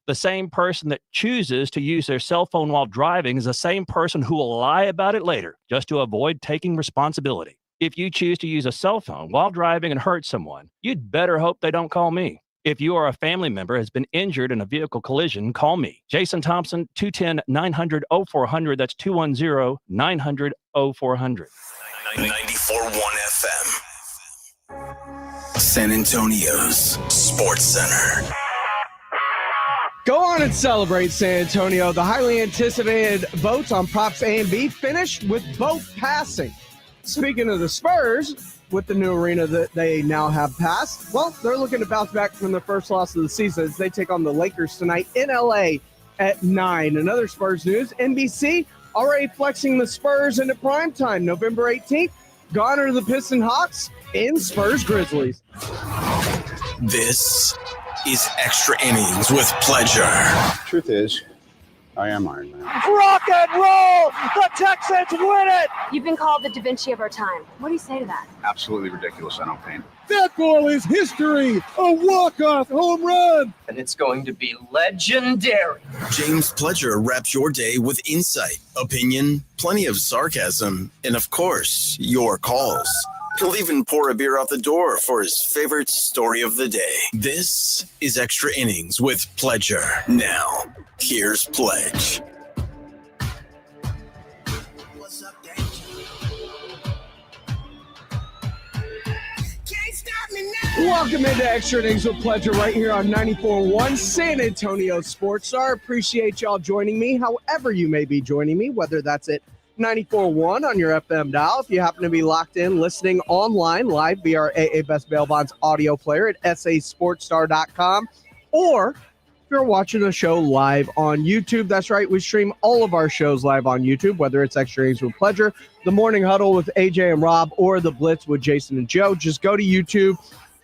The same person that chooses to use their cell phone while driving is the same person who will lie about it later just to avoid taking responsibility. If you choose to use a cell phone while driving and hurt someone, you'd better hope they don't call me. If you or a family member has been injured in a vehicle collision, call me. Jason Thompson, 210-900-0400. That's 210-900-0400. 94.1 FM. San Antonio's Sports Center. Go on and celebrate, San Antonio. The highly anticipated votes on Props A and B finished with both passing. Speaking of the Spurs, with the new arena that they now have passed, well, they're looking to bounce back from their first loss of the season as they take on the Lakers tonight in L.A. at 9. Another Spurs news, NBC already flexing the Spurs into primetime November 18th. Go honor the Piston Hawks in Spurs Grizzlies. This is Extra Innings with Pleasure. Truth is, I am Iron Man. Rock and roll! The Texans win it! You've been called the Da Vinci of our time. What do you say to that? Absolutely ridiculous. I don't paint. That goal is history! A walk-off home run! And it's going to be legendary. James Pledger wraps your day with insight, opinion, plenty of sarcasm, and of course, your calls. He'll even pour a beer out the door for his favorite story of the day. This is Extra Innings with Pledger. Now, here's Pledge. What's up, Welcome into Extra Innings with Pledger right here on 94.1 San Antonio Sports Star. Appreciate y'all joining me, however you may be joining me, whether that's at 94.1 on your FM dial. If you happen to be locked in, listening online live via our AA Best Bail Bonds audio player at sasportstar.com, or if you're watching the show live on YouTube, that's right, we stream all of our shows live on YouTube, whether it's Extra Innings with Pledger, The Morning Huddle with AJ and Rob, or The Blitz with Jason and Joe. Just go to YouTube.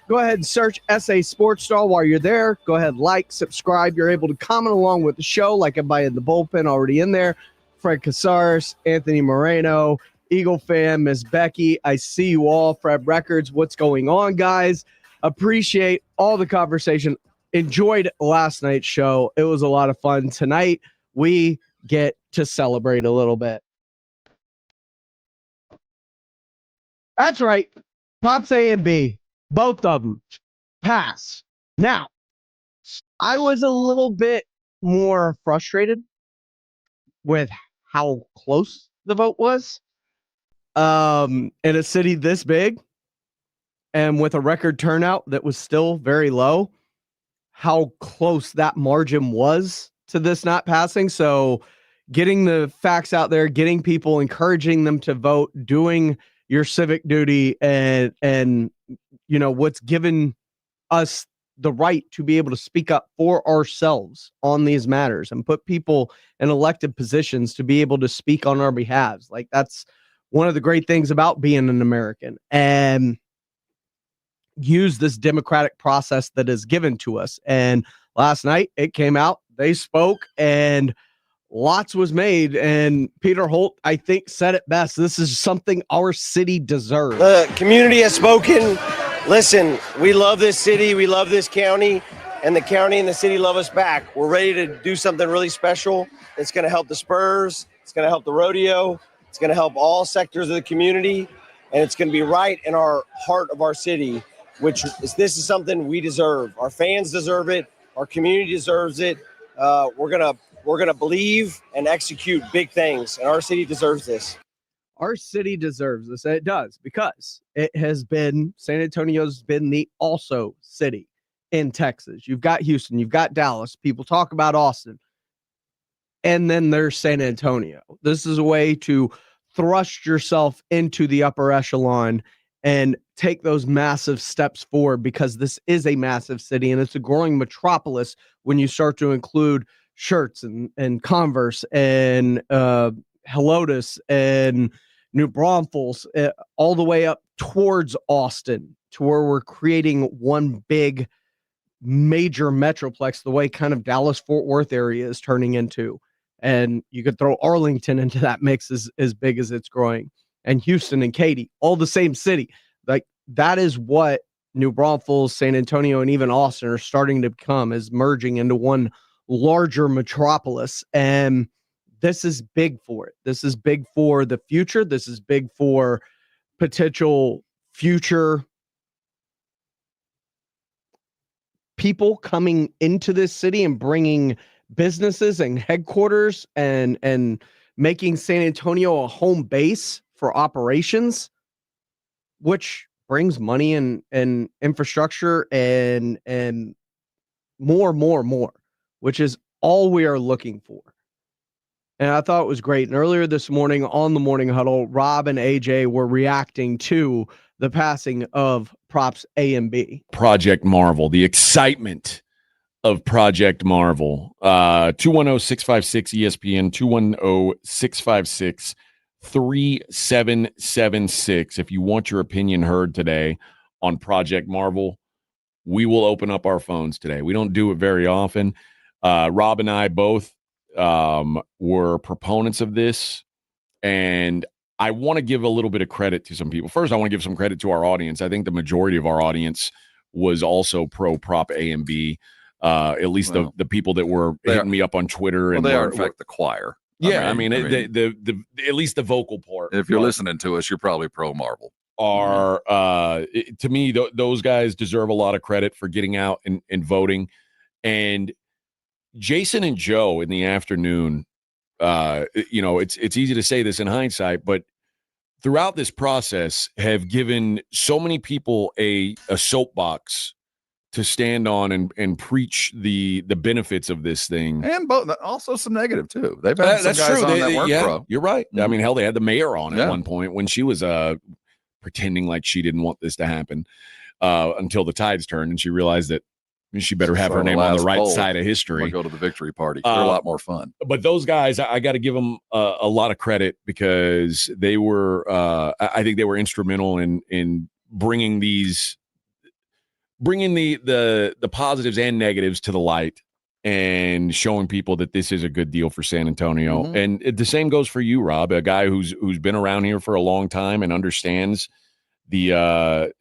Go ahead and search SA Sports Star while you're there. Go ahead, like, subscribe. You're able to comment along with the show, like everybody in the bullpen already in there. Fred Casares, Anthony Moreno, Eagle fan, Miss Becky. I see you all. Fred Records, what's going on, guys? Appreciate all the conversation. Enjoyed last night's show. It was a lot of fun. Tonight, we get to celebrate a little bit. That's right. Props A and B, both of them, pass. Now, I was a little bit more frustrated with how close the vote was in a city this big and with a record turnout that was still very low, how close that margin was to this not passing. So getting the facts out there, getting people, encouraging them to vote, doing your civic duty, and you know, what's given us the right to be able to speak up for ourselves on these matters and put people in elected positions to be able to speak on our behalves. Like, that's one of the great things about being an American, and use this democratic process that is given to us. And last night it came out, they spoke, and lots was made. And Peter Holt, I think, said it best. This is something our city deserves. The community has spoken. Listen, we love this city, we love this county, and the county and the city love us back. We're ready to do something really special. It's going to help the Spurs, it's going to help the rodeo, it's going to help all sectors of the community, and it's going to be right in our heart of our city, which is, this is something we deserve. Our fans deserve it, our community deserves it. We're gonna believe and execute big things, and our city deserves this. Our city deserves this. And it does, because it has been, San Antonio's been the also city in Texas. You've got Houston, you've got Dallas. People talk about Austin. And then there's San Antonio. This is a way to thrust yourself into the upper echelon and take those massive steps forward, because this is a massive city and it's a growing metropolis when you start to include shirts and Converse and Helotus and New Braunfels, all the way up towards Austin, to where we're creating one big major metroplex, the way kind of Dallas-Fort Worth area is turning into. And you could throw Arlington into that mix as big as it's growing. And Houston and Katy, all the same city. Like, that is what New Braunfels, San Antonio, and even Austin are starting to become, is merging into one larger metropolis. And this is big for it. This is big for the future. This is big for potential future people coming into this city and bringing businesses and headquarters and making San Antonio a home base for operations, which brings money and infrastructure and more, which is all we are looking for. And I thought it was great. And earlier this morning on the Morning Huddle, Rob and AJ were reacting to the passing of Props A and B. Project Marvel, the excitement of Project Marvel. 210-656-ESPN, 210-656-3776. If you want your opinion heard today on Project Marvel, we will open up our phones today. We don't do it very often. Rob and I both were proponents of this, and I want to give a little bit of credit to some people. First, I want to give some credit to our audience. I think the majority of our audience was also pro Prop A and B. At least the people that were hitting me up on Twitter. And they are, in fact, the choir. Yeah, I mean, the at least the vocal part. If you're listening to us, you're probably pro Marvel. Are to me, those guys deserve a lot of credit for getting out and voting. And Jason and Joe in the afternoon, it's easy to say this in hindsight, but throughout this process have given so many people a soapbox to stand on and preach the benefits of this thing. And also some negative too. They've had some guys on that weren't pro. You're right. Mm-hmm. I mean, hell, they had the mayor on at one point when she was pretending like she didn't want this to happen until the tides turned and she realized that she better have her name on the right side of history. Go to the victory party. They're a lot more fun. But those guys, I got to give them a lot of credit because they were, I think they were instrumental in bringing the positives and negatives to the light and showing people that this is a good deal for San Antonio. Mm-hmm. And the same goes for you, Rob, a guy who's been around here for a long time and understands the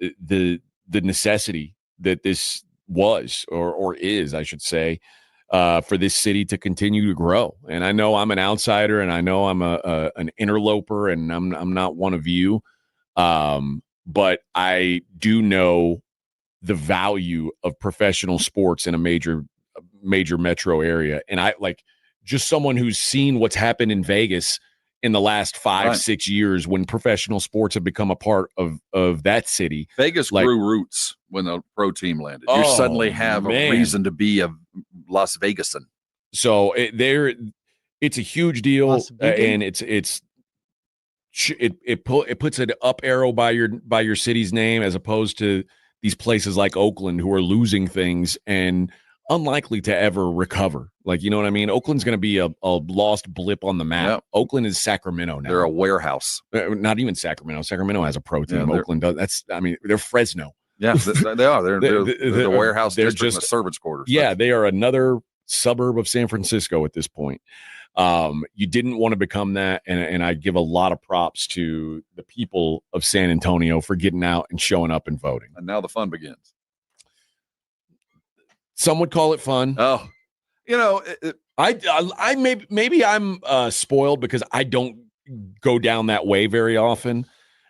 necessity that this was or is, I should say, for this city to continue to grow. And I know I'm an outsider and I know I'm an interloper and I'm not one of you. But I do know the value of professional sports in a major metro area. And I just someone who's seen what's happened in Vegas in the last 5-6 years when professional sports have become a part of that city. Vegas grew roots when the pro team landed. You suddenly have a reason to be a Las Vegasan. So it's a huge deal, and it puts an up arrow by your city's name as opposed to these places like Oakland who are losing things and unlikely to ever recover. Like, you know what I mean? Oakland's going to be a lost blip on the map. Yep. Oakland is Sacramento now. They're a warehouse. Not even Sacramento. Sacramento has a pro team. Yeah, Oakland does. They're Fresno. Yeah, they are. They're the warehouse district and the servants' quarters. Yeah, they are another suburb of San Francisco at this point. You didn't want to become that, and I give a lot of props to the people of San Antonio for getting out and showing up and voting. And now the fun begins. Some would call it fun. Oh, I maybe I'm spoiled because I don't go down that way very often.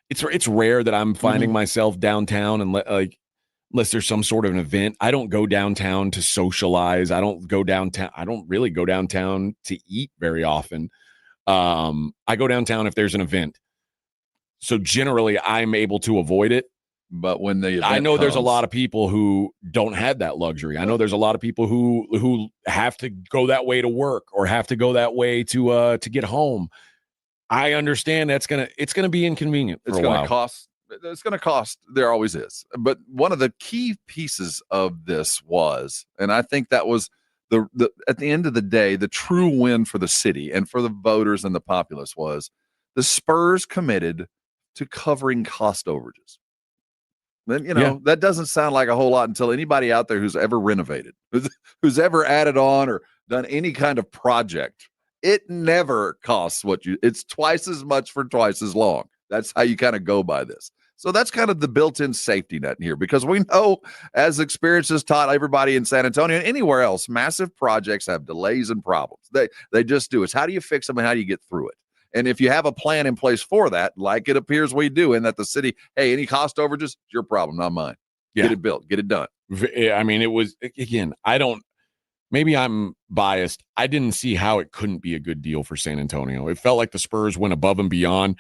It's rare that I'm finding myself downtown and unless there's some sort of an event. I don't go downtown to socialize. I don't really go downtown to eat very often. I go downtown if there's an event. So generally I'm able to avoid it. But when I know there's a lot of people who don't have that luxury. I know there's a lot of people who have to go that way to work or have to go that way to get home. I understand it's gonna be inconvenient. It's gonna cost. It's gonna cost. There always is. But one of the key pieces of this was, and I think that was the at the end of the day, the true win for the city and for the voters and the populace was the Spurs committed to covering cost overages. Then, that doesn't sound like a whole lot until anybody out there who's ever renovated, who's ever added on or done any kind of project. It never costs it's twice as much for twice as long. That's how you kind of go by this. So that's kind of the built-in safety net here, because we know, as experience has taught everybody in San Antonio and anywhere else, massive projects have delays and problems. They just do. It's how do you fix them and how do you get through it? And if you have a plan in place for that, like it appears we do, and that the city, hey, any cost overages, it's your problem, not mine. Yeah. Get it built, get it done. I mean, it was, again, maybe I'm biased. I didn't see how it couldn't be a good deal for San Antonio. It felt like the Spurs went above and beyond,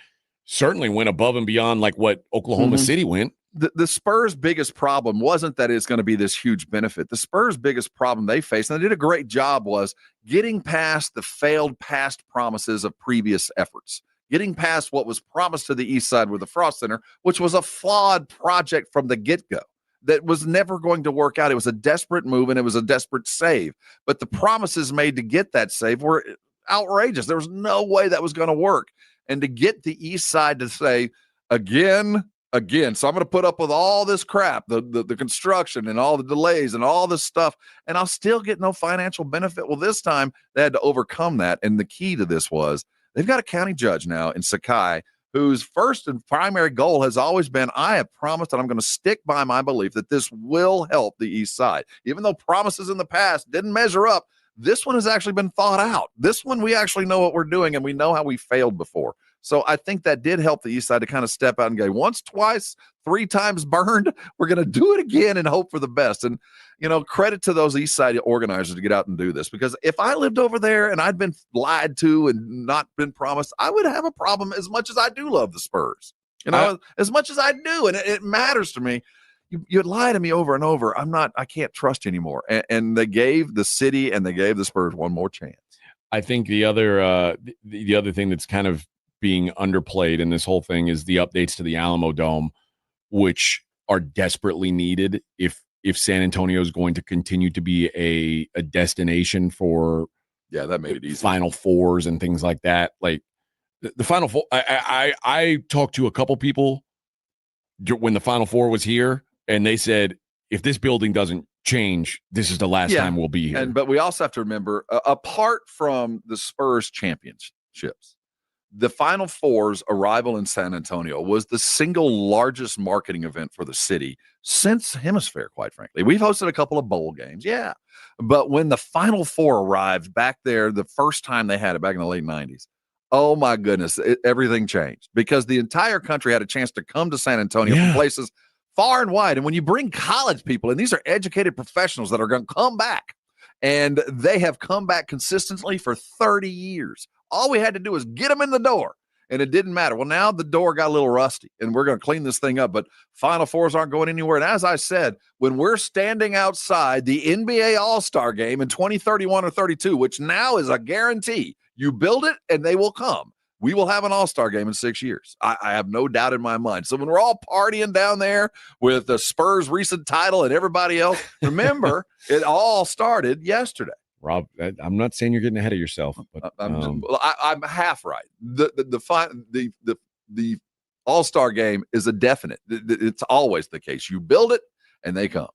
certainly went above and beyond like what Oklahoma City went. The Spurs' biggest problem wasn't that it's going to be this huge benefit. The Spurs' biggest problem they faced, and they did a great job, was getting past the failed past promises of previous efforts, getting past what was promised to the East Side with the Frost Center, which was a flawed project from the get-go that was never going to work out. It was a desperate move, and it was a desperate save. But the promises made to get that save were outrageous. There was no way that was going to work. And to get the East Side to say, again, so I'm going to put up with all this crap, the construction and all the delays and all this stuff, and I'll still get no financial benefit. Well, this time they had to overcome that. And the key to this was they've got a county judge now in Sakai whose first and primary goal has always been, I have promised and I'm going to stick by my belief that this will help the East Side. Even though promises in the past didn't measure up, this one has actually been thought out. This one, we actually know what we're doing, and we know how we failed before. So I think that did help the East Side to kind of step out and go, once, twice, 3 times burned, we're going to do it again and hope for the best. And, credit to those East Side organizers to get out and do this, because if I lived over there and I'd been lied to and not been promised, I would have a problem, as much as I do love the Spurs, as much as I do. And it matters to me. You'd lie to me over and over. I can't trust you anymore. And they gave the city and they gave the Spurs one more chance. I think the other thing that's kind of being underplayed in this whole thing is the updates to the Alamo Dome, which are desperately needed if San Antonio is going to continue to be a destination for that made it easy. Final Fours and things like that. Like the Final Four, I talked to a couple people when the Final Four was here, and they said, if this building doesn't change, this is the last time we'll be here. But we also have to remember, apart from the Spurs championships, the Final Four's arrival in San Antonio was the single largest marketing event for the city since Hemisphere, quite frankly. We've hosted a couple of bowl games, but when the Final Four arrived back there, the first time they had it back in the late 90s, oh my goodness, everything changed, because the entire country had a chance to come to San Antonio from places far and wide. And when you bring college people, and these are educated professionals that are going to come back, and they have come back consistently for 30 years. All we had to do was get them in the door, and it didn't matter. Well, now the door got a little rusty, and we're going to clean this thing up, but Final Fours aren't going anywhere. And as I said, when we're standing outside the NBA All-Star game in 2031 or 32, which now is a guarantee, you build it and they will come. We will have an All-Star game in 6 years. I have no doubt in my mind. So when we're all partying down there with the Spurs' recent title and everybody else, remember, it all started yesterday. Rob, I'm not saying you're getting ahead of yourself, but I'm half right. The All-Star game is a definite. It's always the case. You build it and they come.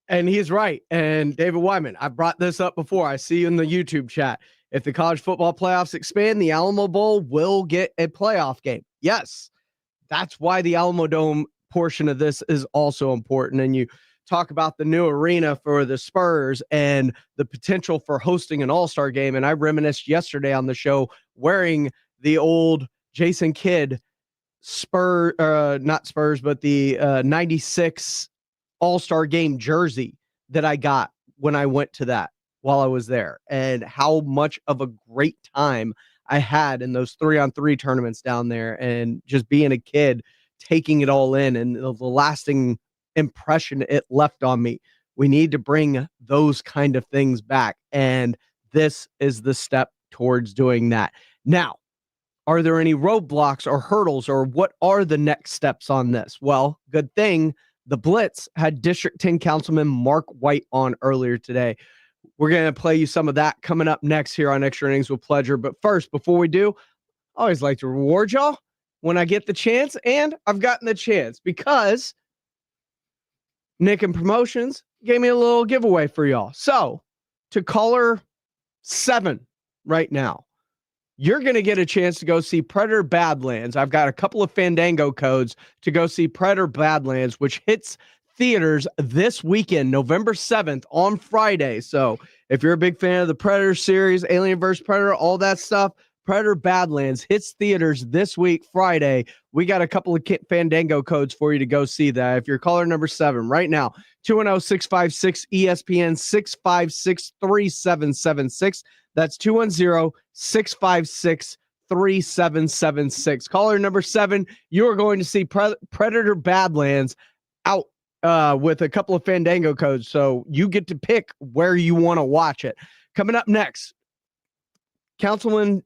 And he's right. And David Wyman, I brought this up before. I see you in the YouTube chat. If the college football playoffs expand, the Alamo Bowl will get a playoff game. Yes, that's why the Alamo Dome portion of this is also important. And you talk about the new arena for the Spurs and the potential for hosting an all-star game. And I reminisced yesterday on the show wearing the old Jason Kidd not Spurs, but the 96 all-star game jersey that I got when I went to that while I was there, and how much of a great time I had in those 3-on-3 tournaments down there, and just being a kid, taking it all in, and the lasting impression it left on me. We need to bring those kind of things back, and this is the step towards doing that. Now, are there any roadblocks or hurdles, or what are the next steps on this? Well, good thing the Blitz had District 10 Councilman Mark White on earlier today. We're going to play you some of that coming up next here on Extra Innings with Pleasure. But first, before we do, I always like to reward y'all when I get the chance, and I've gotten the chance because Nick and Promotions gave me a little giveaway for y'all. So, to caller 7 right now, you're going to get a chance to go see Predator Badlands. I've got a couple of Fandango codes to go see Predator Badlands, which hits theaters this weekend, November 7th on Friday. So if you're a big fan of the Predator series, Alien vs. Predator, all that stuff, Predator Badlands hits theaters this week, Friday. We got a couple of Fandango codes for you to go see that. If you're caller number 7 right now, 210-656-ESPN, 656-3776. That's 210-656-3776. Caller number 7, you are going to see Predator Badlands out with a couple of Fandango codes. So you get to pick where you want to watch it. Coming up next, Councilman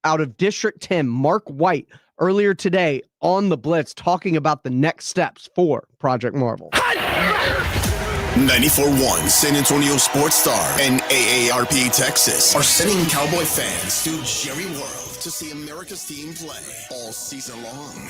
out of District 10, Mark White, earlier today on the Blitz, talking about the next steps for Project Marvel. 94.1 San Antonio Sports Star and AARP Texas are sending Cowboy fans to Jerry World to see America's team play all season long.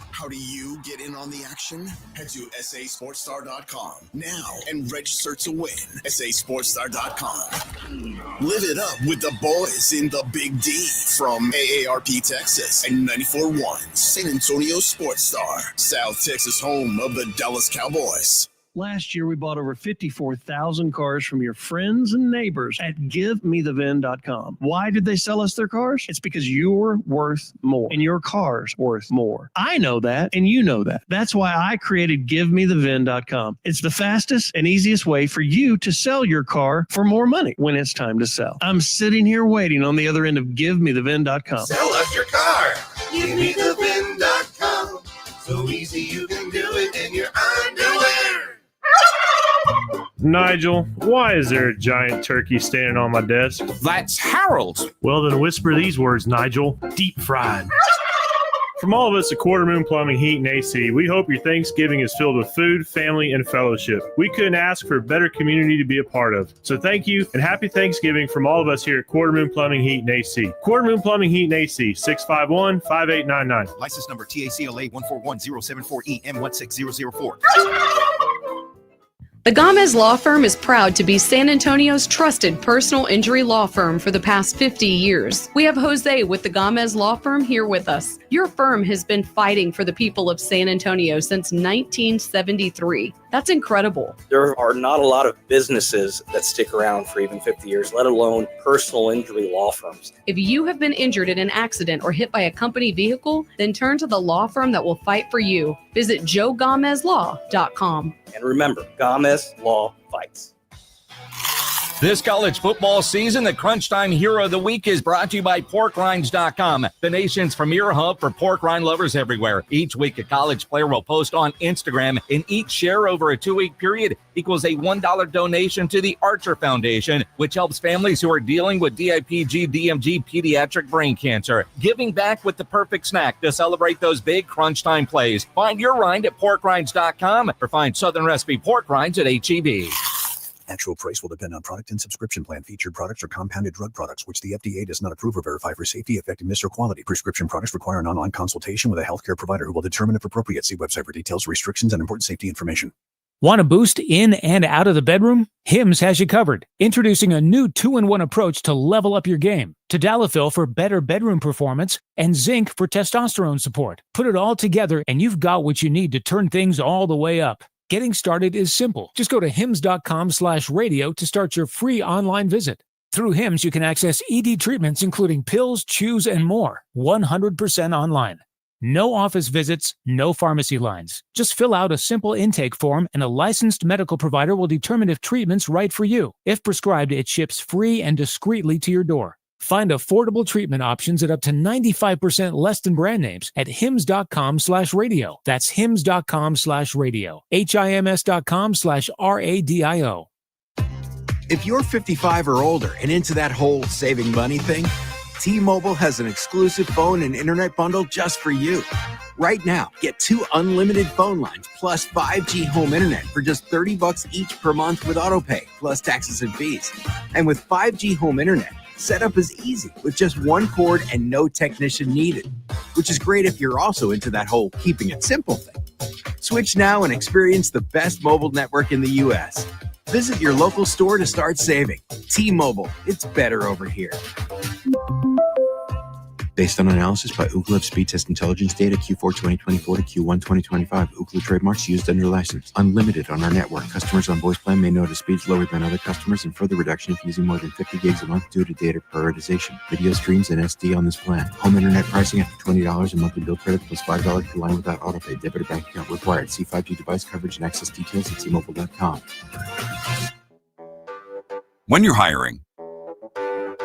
How do you get in on the action? Head to sasportstar.com now and register to win. sasportstar.com. Live it up with the boys in the Big D from AARP Texas and 94.1 San Antonio Sports Star, South Texas home of the Dallas Cowboys. Last year, we bought over 54,000 cars from your friends and neighbors at GiveMeTheVin.com. Why did they sell us their cars? It's because you're worth more and your car's worth more. I know that, and you know that. That's why I created GiveMeTheVin.com. It's the fastest and easiest way for you to sell your car for more money when it's time to sell. I'm sitting here waiting on the other end of GiveMeTheVin.com. Sell us your car. GiveMeTheVin.com. So easy you can do it in your underwear. Nigel, why is there a giant turkey standing on my desk? That's Harold. Well, then whisper these words, Nigel. Deep fried. From all of us at Quarter Moon Plumbing, Heat, and AC, we hope your Thanksgiving is filled with food, family, and fellowship. We couldn't ask for a better community to be a part of. So thank you, and happy Thanksgiving from all of us here at Quarter Moon Plumbing, Heat, and AC. Quarter Moon Plumbing, Heat, and AC, 651-5899. License number TACLA 141-074-EM16004. The Gomez Law Firm is proud to be San Antonio's trusted personal injury law firm for the past 50 years. We have Jose with the Gomez Law Firm here with us. Your firm has been fighting for the people of San Antonio since 1973. That's incredible. There are not a lot of businesses that stick around for even 50 years, let alone personal injury law firms. If you have been injured in an accident or hit by a company vehicle, then turn to the law firm that will fight for you. Visit joegomezlaw.com. And remember, Gomez Law fights. This college football season, the Crunch Time Hero of the Week is brought to you by PorkRinds.com, the nation's premier hub for pork rind lovers everywhere. Each week, a college player will post on Instagram, and each share over a 2-week period equals a $1 donation to the Archer Foundation, which helps families who are dealing with DIPG, DMG, pediatric brain cancer. Giving back with the perfect snack to celebrate those big Crunch Time plays. Find your rind at PorkRinds.com or find Southern Recipe Pork Rinds at HEB. Actual price will depend on product and subscription plan. Featured products are compounded drug products, which the FDA does not approve or verify for safety, effectiveness, or quality. Prescription products require an online consultation with a healthcare provider who will determine if appropriate. See website for details, restrictions, and important safety information. Want to boost in and out of the bedroom? Hims has you covered. Introducing a new 2-in-1 approach to level up your game. Tadalafil for better bedroom performance and zinc for testosterone support. Put it all together and you've got what you need to turn things all the way up. Getting started is simple. Just go to hims.com/radio to start your free online visit. Through Hims, you can access ED treatments, including pills, chews, and more, 100% online. No office visits, no pharmacy lines. Just fill out a simple intake form and a licensed medical provider will determine if treatment's right for you. If prescribed, it ships free and discreetly to your door. Find affordable treatment options at up to 95% less than brand names at hims.com/radio. That's hims.com/radio. HIMS.com/RADIO. If you're 55 or older and into that whole saving money thing, T-Mobile has an exclusive phone and internet bundle just for you. Right now, get 2 unlimited phone lines plus 5G home internet for just $30 each per month with autopay, plus taxes and fees. And with 5G home internet, setup is easy with just one cord and no technician needed, which is great if you're also into that whole keeping it simple thing. Switch now and experience the best mobile network in the U.S. Visit your local store to start saving. T-Mobile, it's better over here. Based on analysis by Ookla of Speed Test Intelligence data Q4 2024 to Q1 2025. Ookla trademarks used under license. Unlimited on our network. Customers on voice plan may notice speeds lower than other customers and further reduction if using more than 50 gigs a month due to data prioritization. Video streams and SD on this plan. Home internet pricing after $20 and monthly bill credit plus $5 per line without autopay. Debit or bank account required. See 5G device coverage and access details at T-Mobile.com. When you're hiring,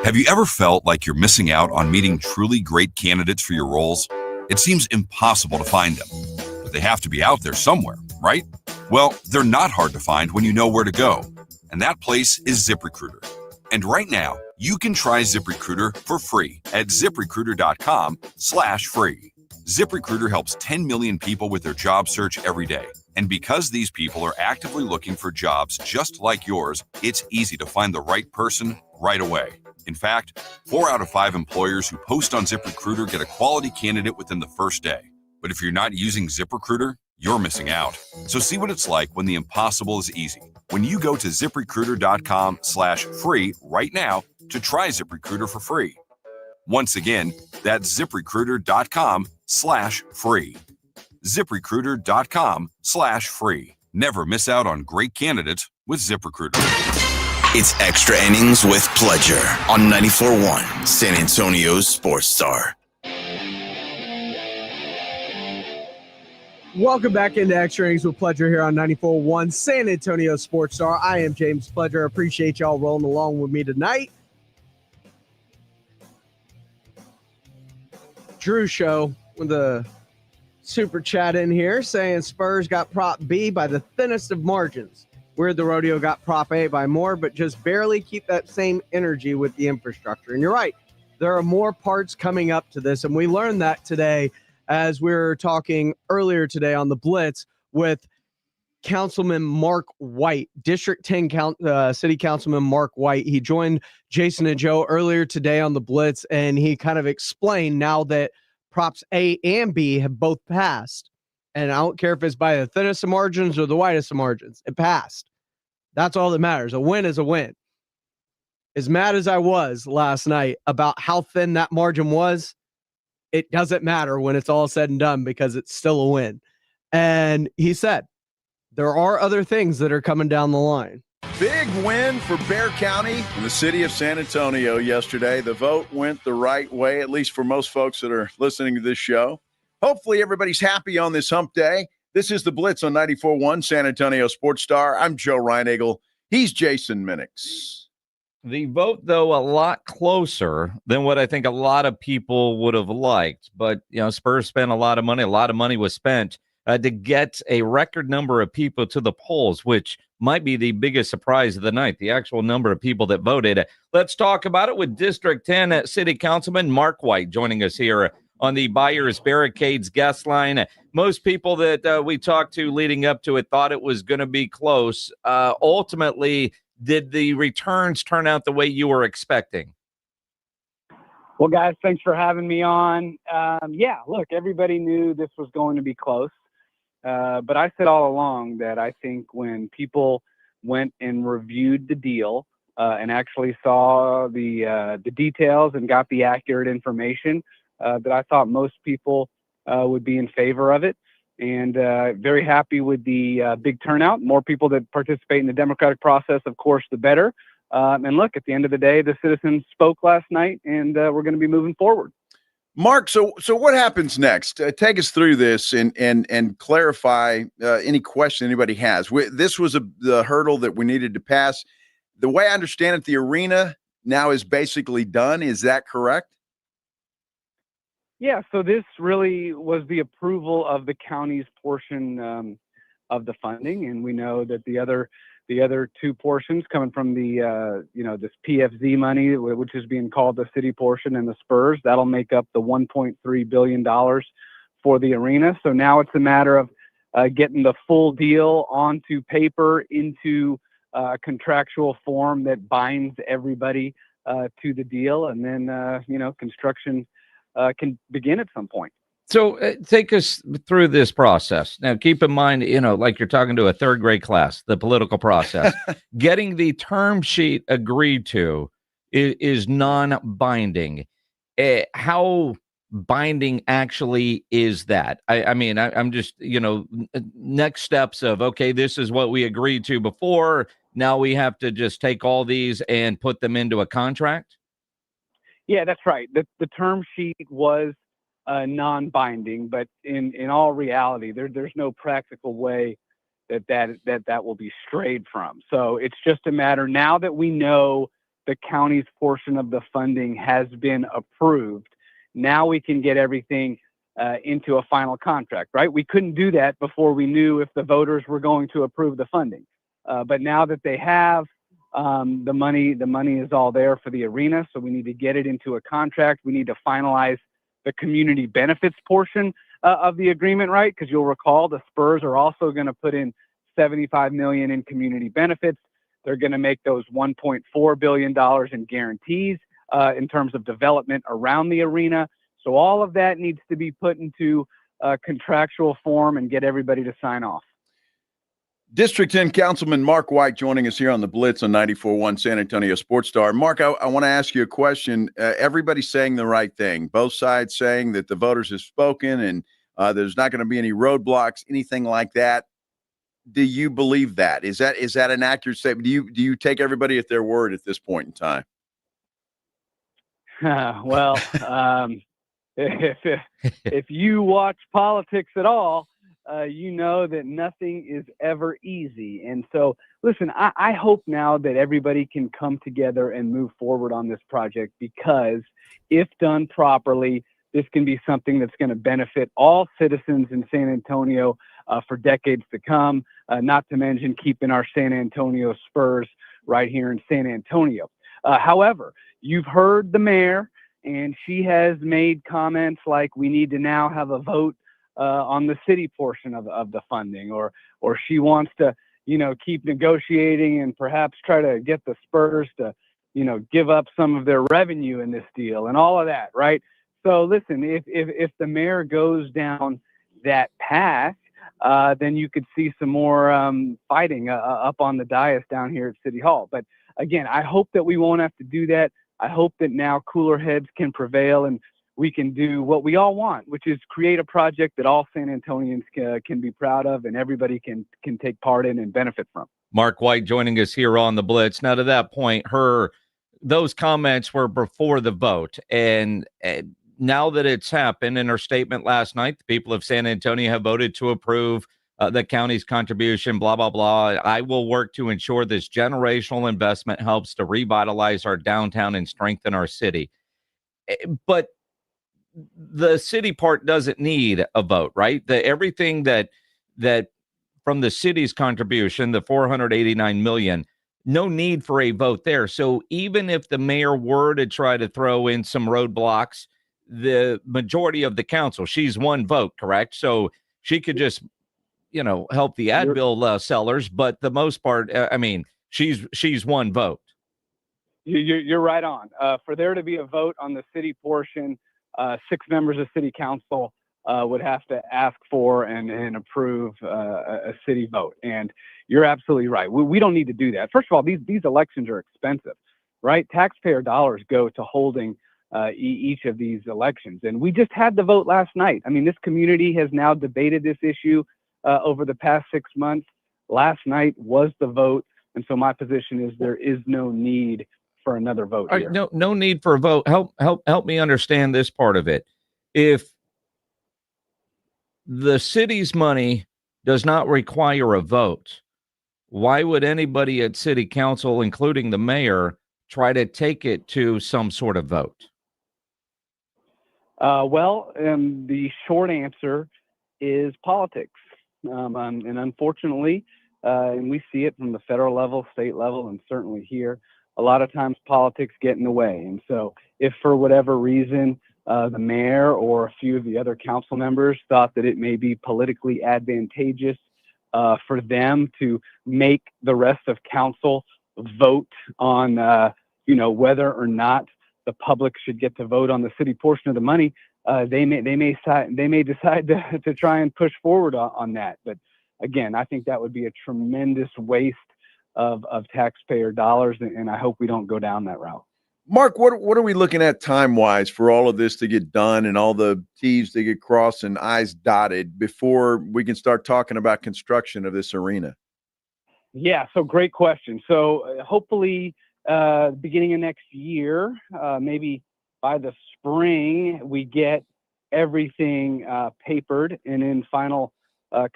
have you ever felt like you're missing out on meeting truly great candidates for your roles? It seems impossible to find them, but they have to be out there somewhere, right? Well, they're not hard to find when you know where to go, and that place is ZipRecruiter. And right now, you can try ZipRecruiter for free at ZipRecruiter.com/free. ZipRecruiter helps 10 million people with their job search every day. And because these people are actively looking for jobs just like yours, it's easy to find the right person right away. In fact, 4 out of 5 employers who post on ZipRecruiter get a quality candidate within the first day. But if you're not using ZipRecruiter, you're missing out. So see what it's like when the impossible is easy. When you go to ZipRecruiter.com/free right now to try ZipRecruiter for free. Once again, that's ZipRecruiter.com/free. ZipRecruiter.com/free. Never miss out on great candidates with ZipRecruiter. It's Extra Innings with Pledger on 94.1 San Antonio's Sports Star. Welcome back into Extra Innings with Pledger here on 94.1 San Antonio Sports Star. I am James Pledger. Appreciate y'all rolling along with me tonight. Drew Show with the super chat in here saying Spurs got Prop B by the thinnest of margins. Weird the Rodeo got Prop A by more, but just barely keep that same energy with the infrastructure. And you're right. There are more parts coming up to this, and we learned that today as we were talking earlier today on the Blitz with Councilman Mark White, District 10 City Councilman Mark White. He joined Jason and Joe earlier today on the Blitz, and he kind of explained now that Props A and B have both passed, and I don't care if it's by the thinnest of margins or the widest of margins, it passed. That's all that matters. A win is a win. As mad as I was last night about how thin that margin was, it doesn't matter when it's all said and done because it's still a win. And he said, there are other things that are coming down the line. Big win for Bexar County and the city of San Antonio yesterday. The vote went the right way, at least for most folks that are listening to this show. Hopefully everybody's happy on this hump day. This is the Blitz on 94.1 San Antonio Sports Star. I'm Joe Reinagle. He's Jason Minix. The vote, though, a lot closer than what I think a lot of people would have liked. But, Spurs spent a lot of money. A lot of money was spent to get a record number of people to the polls, which might be the biggest surprise of the night, the actual number of people that voted. Let's talk about it with District 10 City Councilman Mark White joining us here on the Buyers Barricades guest line. Most people that we talked to leading up to it thought it was going to be close. Ultimately, did the returns turn out the way you were expecting? Well, guys, thanks for having me on. Look, everybody knew this was going to be close. But I said all along that I think when people went and reviewed the deal and actually saw the details and got the accurate information, that I thought most people would be in favor of it. And very happy with the big turnout. More people that participate in the democratic process, of course, the better. And look, at the end of the day, the citizens spoke last night, and we're going to be moving forward. Mark, so what happens next? Take us through this and clarify any question anybody has. This was the hurdle that we needed to pass. The way I understand it, the arena now is basically done. Is that correct? Yeah, so this really was the approval of the county's portion of the funding, and we know that the other two portions coming from the this PFZ money, which is being called the city portion, and the Spurs, that'll make up the $1.3 billion for the arena. So now it's a matter of getting the full deal onto paper into contractual form that binds everybody to the deal, and then construction can begin at some point. So take us through this process. Now, keep in mind, like you're talking to a third grade class, the political process. Getting the term sheet agreed to is non-binding. How binding actually is that? I'm just, next steps of, okay, this is what we agreed to before. Now we have to just take all these and put them into a contract. Yeah, that's right. The term sheet was non-binding, but in all reality, there's no practical way that will be strayed from. So it's just a matter now that we know the county's portion of the funding has been approved. Now we can get everything into a final contract, right? We couldn't do that before we knew if the voters were going to approve the funding. But now that they have, the money is all there for the arena. So we need to get it into a contract. We need to finalize the community benefits portion of the agreement, right? Because you'll recall the Spurs are also going to put in $75 million in community benefits. They're going to make those $1.4 billion in guarantees in terms of development around the arena. So all of that needs to be put into contractual form and get everybody to sign off. District 10 Councilman Mark White joining us here on the Blitz on 94.1 San Antonio Sports Star. Mark, I want to ask you a question. Everybody's saying the right thing. Both sides saying that the voters have spoken and there's not going to be any roadblocks, anything like that. Do you believe that? Is that an accurate statement? Do you take everybody at their word at this point in time? Well, if you watch politics at all, you know that nothing is ever easy. And so, listen, I hope now that everybody can come together and move forward on this project, because if done properly, this can be something that's going to benefit all citizens in San Antonio for decades to come, not to mention keeping our San Antonio Spurs right here in San Antonio. However, you've heard the mayor, and she has made comments like we need to now have a vote on the city portion of the funding, or she wants to, keep negotiating and perhaps try to get the Spurs to, give up some of their revenue in this deal and all of that, right? So listen, if the mayor goes down that path, then you could see some more fighting up on the dais down here at City Hall. But again, I hope that we won't have to do that. I hope that now cooler heads can prevail and we can do what we all want, which is create a project that all San Antonians can be proud of and everybody can take part in and benefit from. Mark White joining us here on the Blitz. Now, to that point, those comments were before the vote, and now that it's happened, in her statement last night, the people of San Antonio have voted to approve the county's contribution, blah, blah, blah. I will work to ensure this generational investment helps to revitalize our downtown and strengthen our city. But the city part doesn't need a vote, right? Everything that from the city's contribution, the $489 million, no need for a vote there. So even if the mayor were to try to throw in some roadblocks, the majority of the council, she's one vote, correct? So she could just, help the ad bill sellers, but the most part, she's one vote. You're right on. For there to be a vote on the city portion, 6 members of city council would have to ask for and approve a city vote. And you're absolutely right. We don't need to do that. First of all, these elections are expensive, right? Taxpayer dollars go to holding each of these elections. And we just had the vote last night. I mean, this community has now debated this issue over the past 6 months. Last night was the vote. And so my position is there is no need for another vote here. No need for a vote. Help me understand this part of it. If the city's money does not require a vote, why would anybody at city council, including the mayor, try to take it to some sort of vote? The short answer is politics. And unfortunately, and we see it from the federal level, state level, and certainly here, a lot of times politics get in the way. And so if for whatever reason, the mayor or a few of the other council members thought that it may be politically advantageous for them to make the rest of council vote on, whether or not the public should get to vote on the city portion of the money, they may decide to try and push forward on that. But again, I think that would be a tremendous waste of taxpayer dollars, and I hope we don't go down that route. Mark, what are we looking at time-wise for all of this to get done and all the T's to get crossed and I's dotted before we can start talking about construction of this arena? Yeah, so great question. So hopefully beginning of next year, maybe by the spring, we get everything papered and in final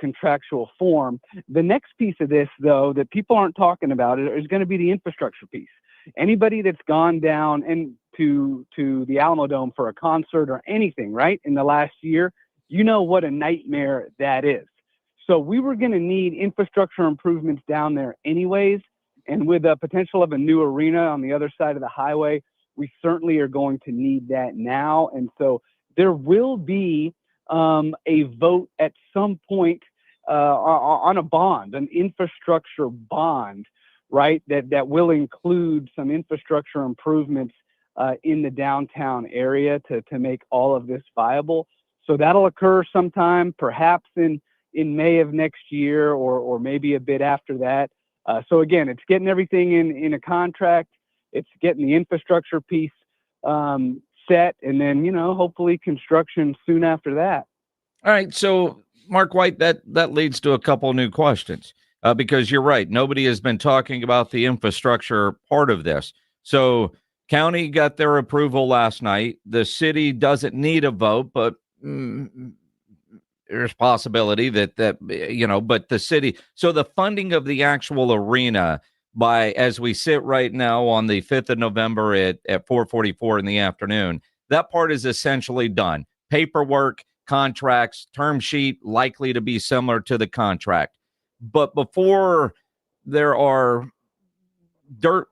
contractual form. The next piece of this, though, that people aren't talking about is going to be the infrastructure piece. Anybody that's gone down and to the Alamo Dome for a concert or anything, right, in the last year, you know what a nightmare that is. So we were going to need infrastructure improvements down there anyways. And with the potential of a new arena on the other side of the highway, we certainly are going to need that now. And so there will be a vote at some point on a bond, an infrastructure bond, right, that will include some infrastructure improvements in the downtown area to make all of this viable. So that'll occur sometime, perhaps in May of next year or maybe a bit after that. So again, it's getting everything in a contract. It's getting the infrastructure piece set, and then, hopefully construction soon after that. All right. So, Mark White, that leads to a couple new questions because you're right. Nobody has been talking about the infrastructure part of this. So, county got their approval last night. The city doesn't need a vote, but there's possibility that but the city. So, the funding of the actual arena as we sit right now on the 5th of November at 4:44 in the afternoon, that part is essentially done. Paperwork, contracts, term sheet likely to be similar to the contract. But before there are dirt,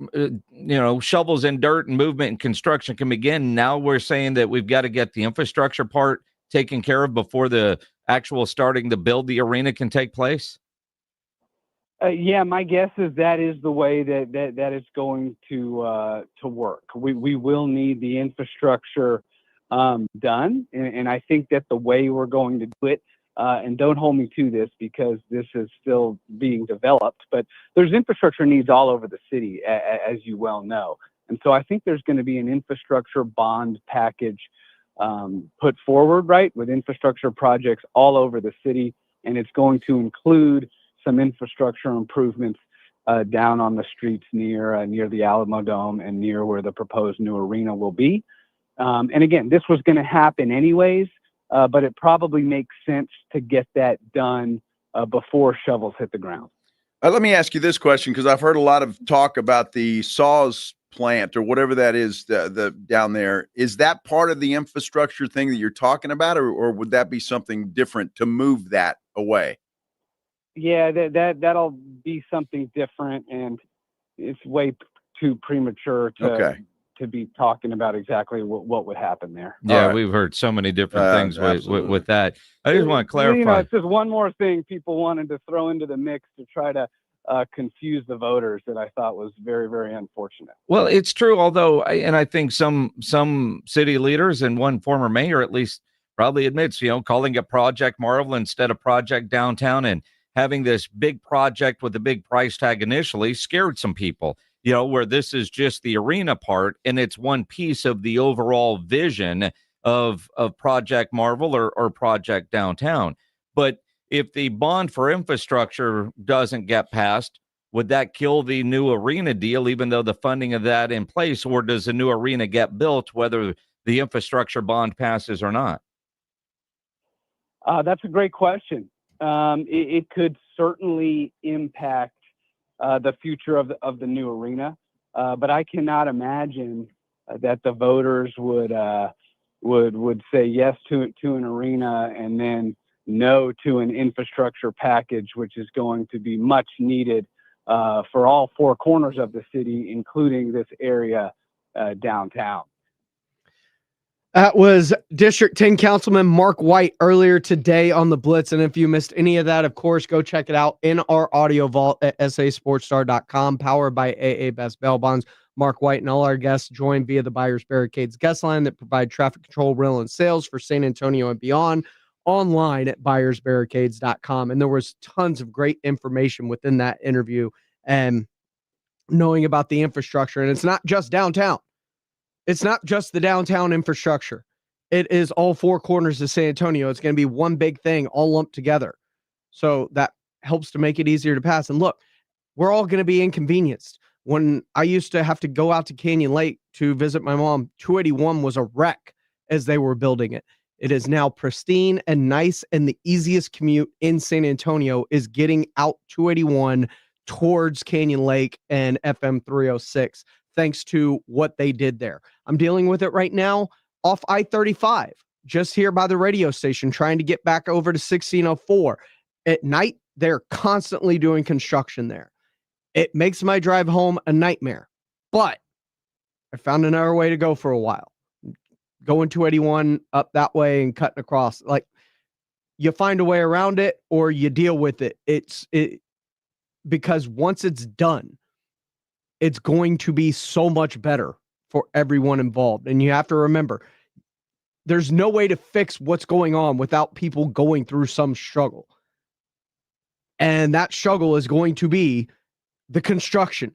shovels in dirt and movement and construction can begin, now we're saying that we've got to get the infrastructure part taken care of before the actual starting to build the arena can take place? Yeah, my guess is that is the way that is going to work. We will need the infrastructure done, and I think that the way we're going to do it, and don't hold me to this because this is still being developed, but there's infrastructure needs all over the city, as you well know. And so I think there's going to be an infrastructure bond package put forward, right, with infrastructure projects all over the city, and it's going to include some infrastructure improvements down on the streets near the Alamo Dome and near where the proposed new arena will be. And again, this was going to happen anyways, but it probably makes sense to get that done before shovels hit the ground. Let me ask you this question, because I've heard a lot of talk about the saws plant or whatever that is the down there. Is that part of the infrastructure thing that you're talking about, or would that be something different to move that away? Yeah, that'll be something different, and it's way too premature to be talking about exactly what would happen there. Yeah, we've heard so many different things with that. I just want to clarify. It's just one more thing people wanted to throw into the mix to try to confuse the voters that I thought was very, very unfortunate. Well, it's true, although, I think some city leaders and one former mayor at least probably admits, calling it Project Marvel instead of Project Downtown and having this big project with a big price tag initially scared some people, where this is just the arena part and it's one piece of the overall vision of Project Marvel or Project Downtown. But if the bond for infrastructure doesn't get passed, would that kill the new arena deal, even though the funding of that in place, or does the new arena get built whether the infrastructure bond passes or not? That's a great question. It could certainly impact the future of the new arena, but I cannot imagine that the voters would say yes to an arena and then no to an infrastructure package, which is going to be much needed for all four corners of the city, including this area downtown. That was District 10 Councilman Mark White earlier today on the Blitz. And if you missed any of that, of course, go check it out in our audio vault at sasportstar.com, powered by AA Best Bail Bonds. Mark White and all our guests joined via the Buyers Barricades guest line that provide traffic control, rental, and sales for San Antonio and beyond, online at buyersbarricades.com. And there was tons of great information within that interview and knowing about the infrastructure. And it's not just downtown. It's not just the downtown infrastructure. It is all four corners of San Antonio. It's going to be one big thing all lumped together. So that helps to make it easier to pass. And look, we're all going to be inconvenienced. When I used to have to go out to Canyon Lake to visit my mom, 281 was a wreck as they were building it. It is now pristine and nice, and the easiest commute in San Antonio is getting out 281 towards Canyon Lake and FM 306, thanks to what they did there. I'm dealing with it right now off I-35, just here by the radio station, trying to get back over to 1604. At night, they're constantly doing construction there. It makes my drive home a nightmare, but I found another way to go for a while. Going 281 up that way and cutting across. Like, you find a way around it or you deal with it. It's because once it's done, it's going to be so much better for everyone involved. And you have to remember, there's no way to fix what's going on without people going through some struggle. And that struggle is going to be the construction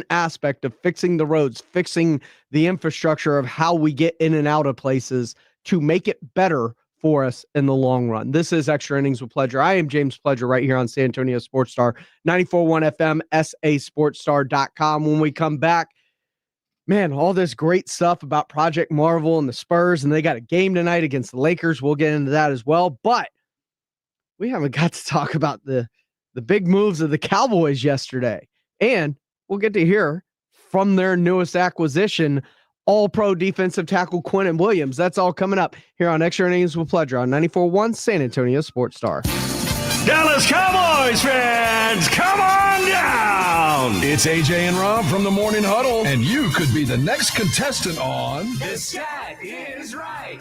aspect of fixing the roads, fixing the infrastructure of how we get in and out of places to make it better for us in the long run. This is Extra Innings with Pleasure. I am James Pleasure right here on San Antonio Sports Star, 94.1 FM, sasportstar.com. When we come back, man, all this great stuff about Project Marvel and the Spurs, and they got a game tonight against the Lakers. We'll get into that as well, but we haven't got to talk about the big moves of the Cowboys yesterday. And we'll get to hear from their newest acquisition, all-pro defensive tackle Quentin Williams. That's all coming up here on Extra Innings with Pleasure on 94.1 San Antonio Sports Star. Dallas Cowboys fans, come on down! It's AJ and Rob from the Morning Huddle. And you could be the next contestant on The Stat Is Right.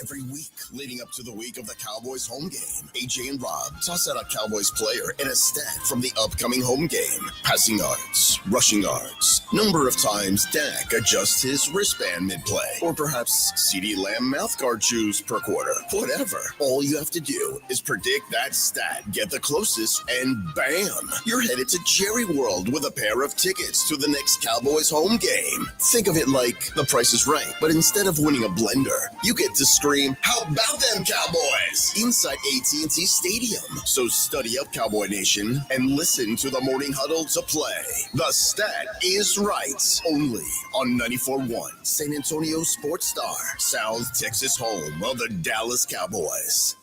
Every week leading up to the week of the Cowboys home game, AJ and Rob toss out a Cowboys player and a stat from the upcoming home game. Passing yards, rushing yards, number of times Dak adjusts his wristband mid-play, or perhaps CeeDee Lamb mouthguard chews per quarter. Whatever. All you have to do is predict that stat, get the closest, and bam! You're headed to Jerry World with a pair of tickets to the next Cowboys home game. Think of it like The Price is Right, but instead of winning a blender, you get to scream, "How about them Cowboys?" inside AT&T Stadium. So study up, Cowboy Nation, and listen to the Morning Huddle to play. The Stat Is Right, only on 94.1 San Antonio Sports Star, South Texas home of the Dallas Cowboys.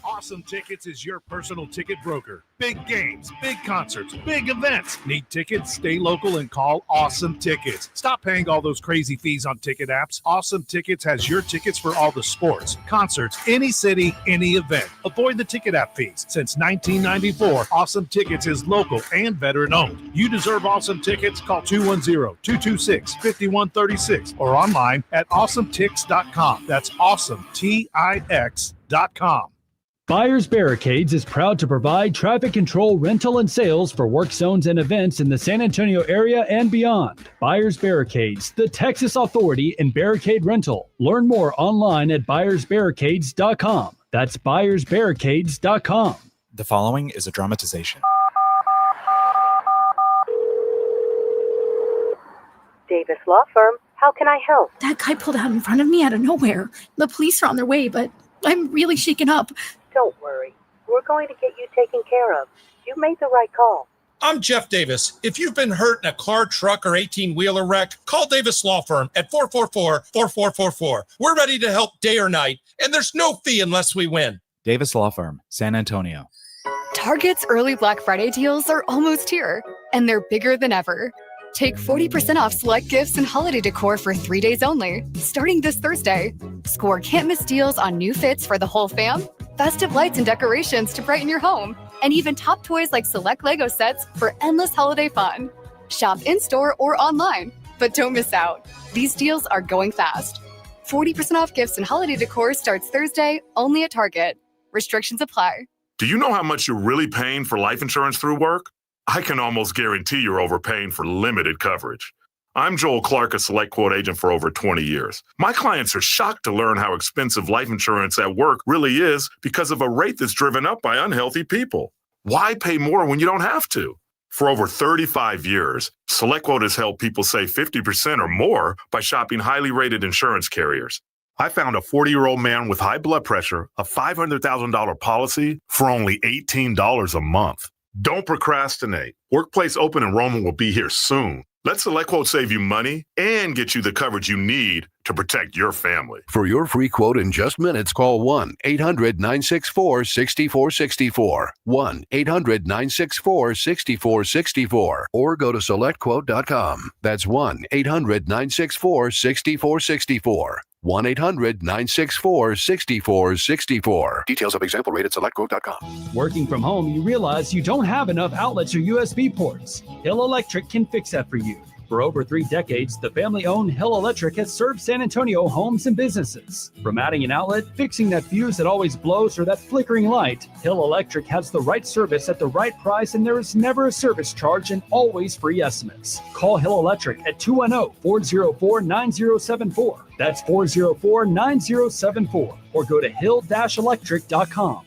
Awesome Tickets is your personal ticket broker. Big games, big concerts, big events. Need tickets? Stay local and call Awesome Tickets. Stop paying all those crazy fees on ticket apps. Awesome Tickets has your tickets for all the sports, concerts, any city, any event. Avoid the ticket app fees. Since 1994, Awesome Tickets is local and veteran-owned. You deserve Awesome Tickets. Call 210-226-5136 or online at awesometix.com. That's awesometix.com. Buyers Barricades is proud to provide traffic control, rental, and sales for work zones and events in the San Antonio area and beyond. Buyers Barricades, the Texas authority in barricade rental. Learn more online at buyersbarricades.com. That's buyersbarricades.com. The following is a dramatization. Davis Law Firm, how can I help? That guy pulled out in front of me out of nowhere. The police are on their way, but I'm really shaken up. Don't worry. We're going to get you taken care of. You made the right call. I'm Jeff Davis. If you've been hurt in a car, truck, or 18-wheeler wreck, call Davis Law Firm at 444-4444. We're ready to help day or night, and there's no fee unless we win. Davis Law Firm, San Antonio. Target's early Black Friday deals are almost here, and they're bigger than ever. Take 40% off select gifts and holiday decor for 3 days only, starting this Thursday. Score can't-miss deals on new fits for the whole fam, festive lights and decorations to brighten your home, and even top toys like select Lego sets for endless holiday fun. Shop in-store or online, but don't miss out. These deals are going fast. 40% off gifts and holiday decor starts Thursday only at Target. Restrictions apply. Do you know how much you're really paying for life insurance through work? I can almost guarantee you're overpaying for limited coverage. I'm Joel Clark, a Select Quote agent for over 20 years. My clients are shocked to learn how expensive life insurance at work really is because of a rate that's driven up by unhealthy people. Why pay more when you don't have to? For over 35 years, SelectQuote has helped people save 50% or more by shopping highly rated insurance carriers. I found a 40-year-old man with high blood pressure, a $500,000 policy for only $18 a month. Don't procrastinate. Workplace open enrollment will be here soon. Let SelectQuote save you money and get you the coverage you need to protect your family. For your free quote in just minutes, call 1-800-964-6464. 1-800-964-6464. Or go to SelectQuote.com. That's 1-800-964-6464. 1-800-964-6464. Details of example rate at SelectQuote.com. Working from home, you realize you don't have enough outlets or USB ports. Hill Electric can fix that for you. For over 3 decades, the family-owned Hill Electric has served San Antonio homes and businesses. From adding an outlet, fixing that fuse that always blows, or that flickering light, Hill Electric has the right service at the right price, and there is never a service charge and always free estimates. Call Hill Electric at 210-404-9074. That's 404-9074. Or go to hill-electric.com.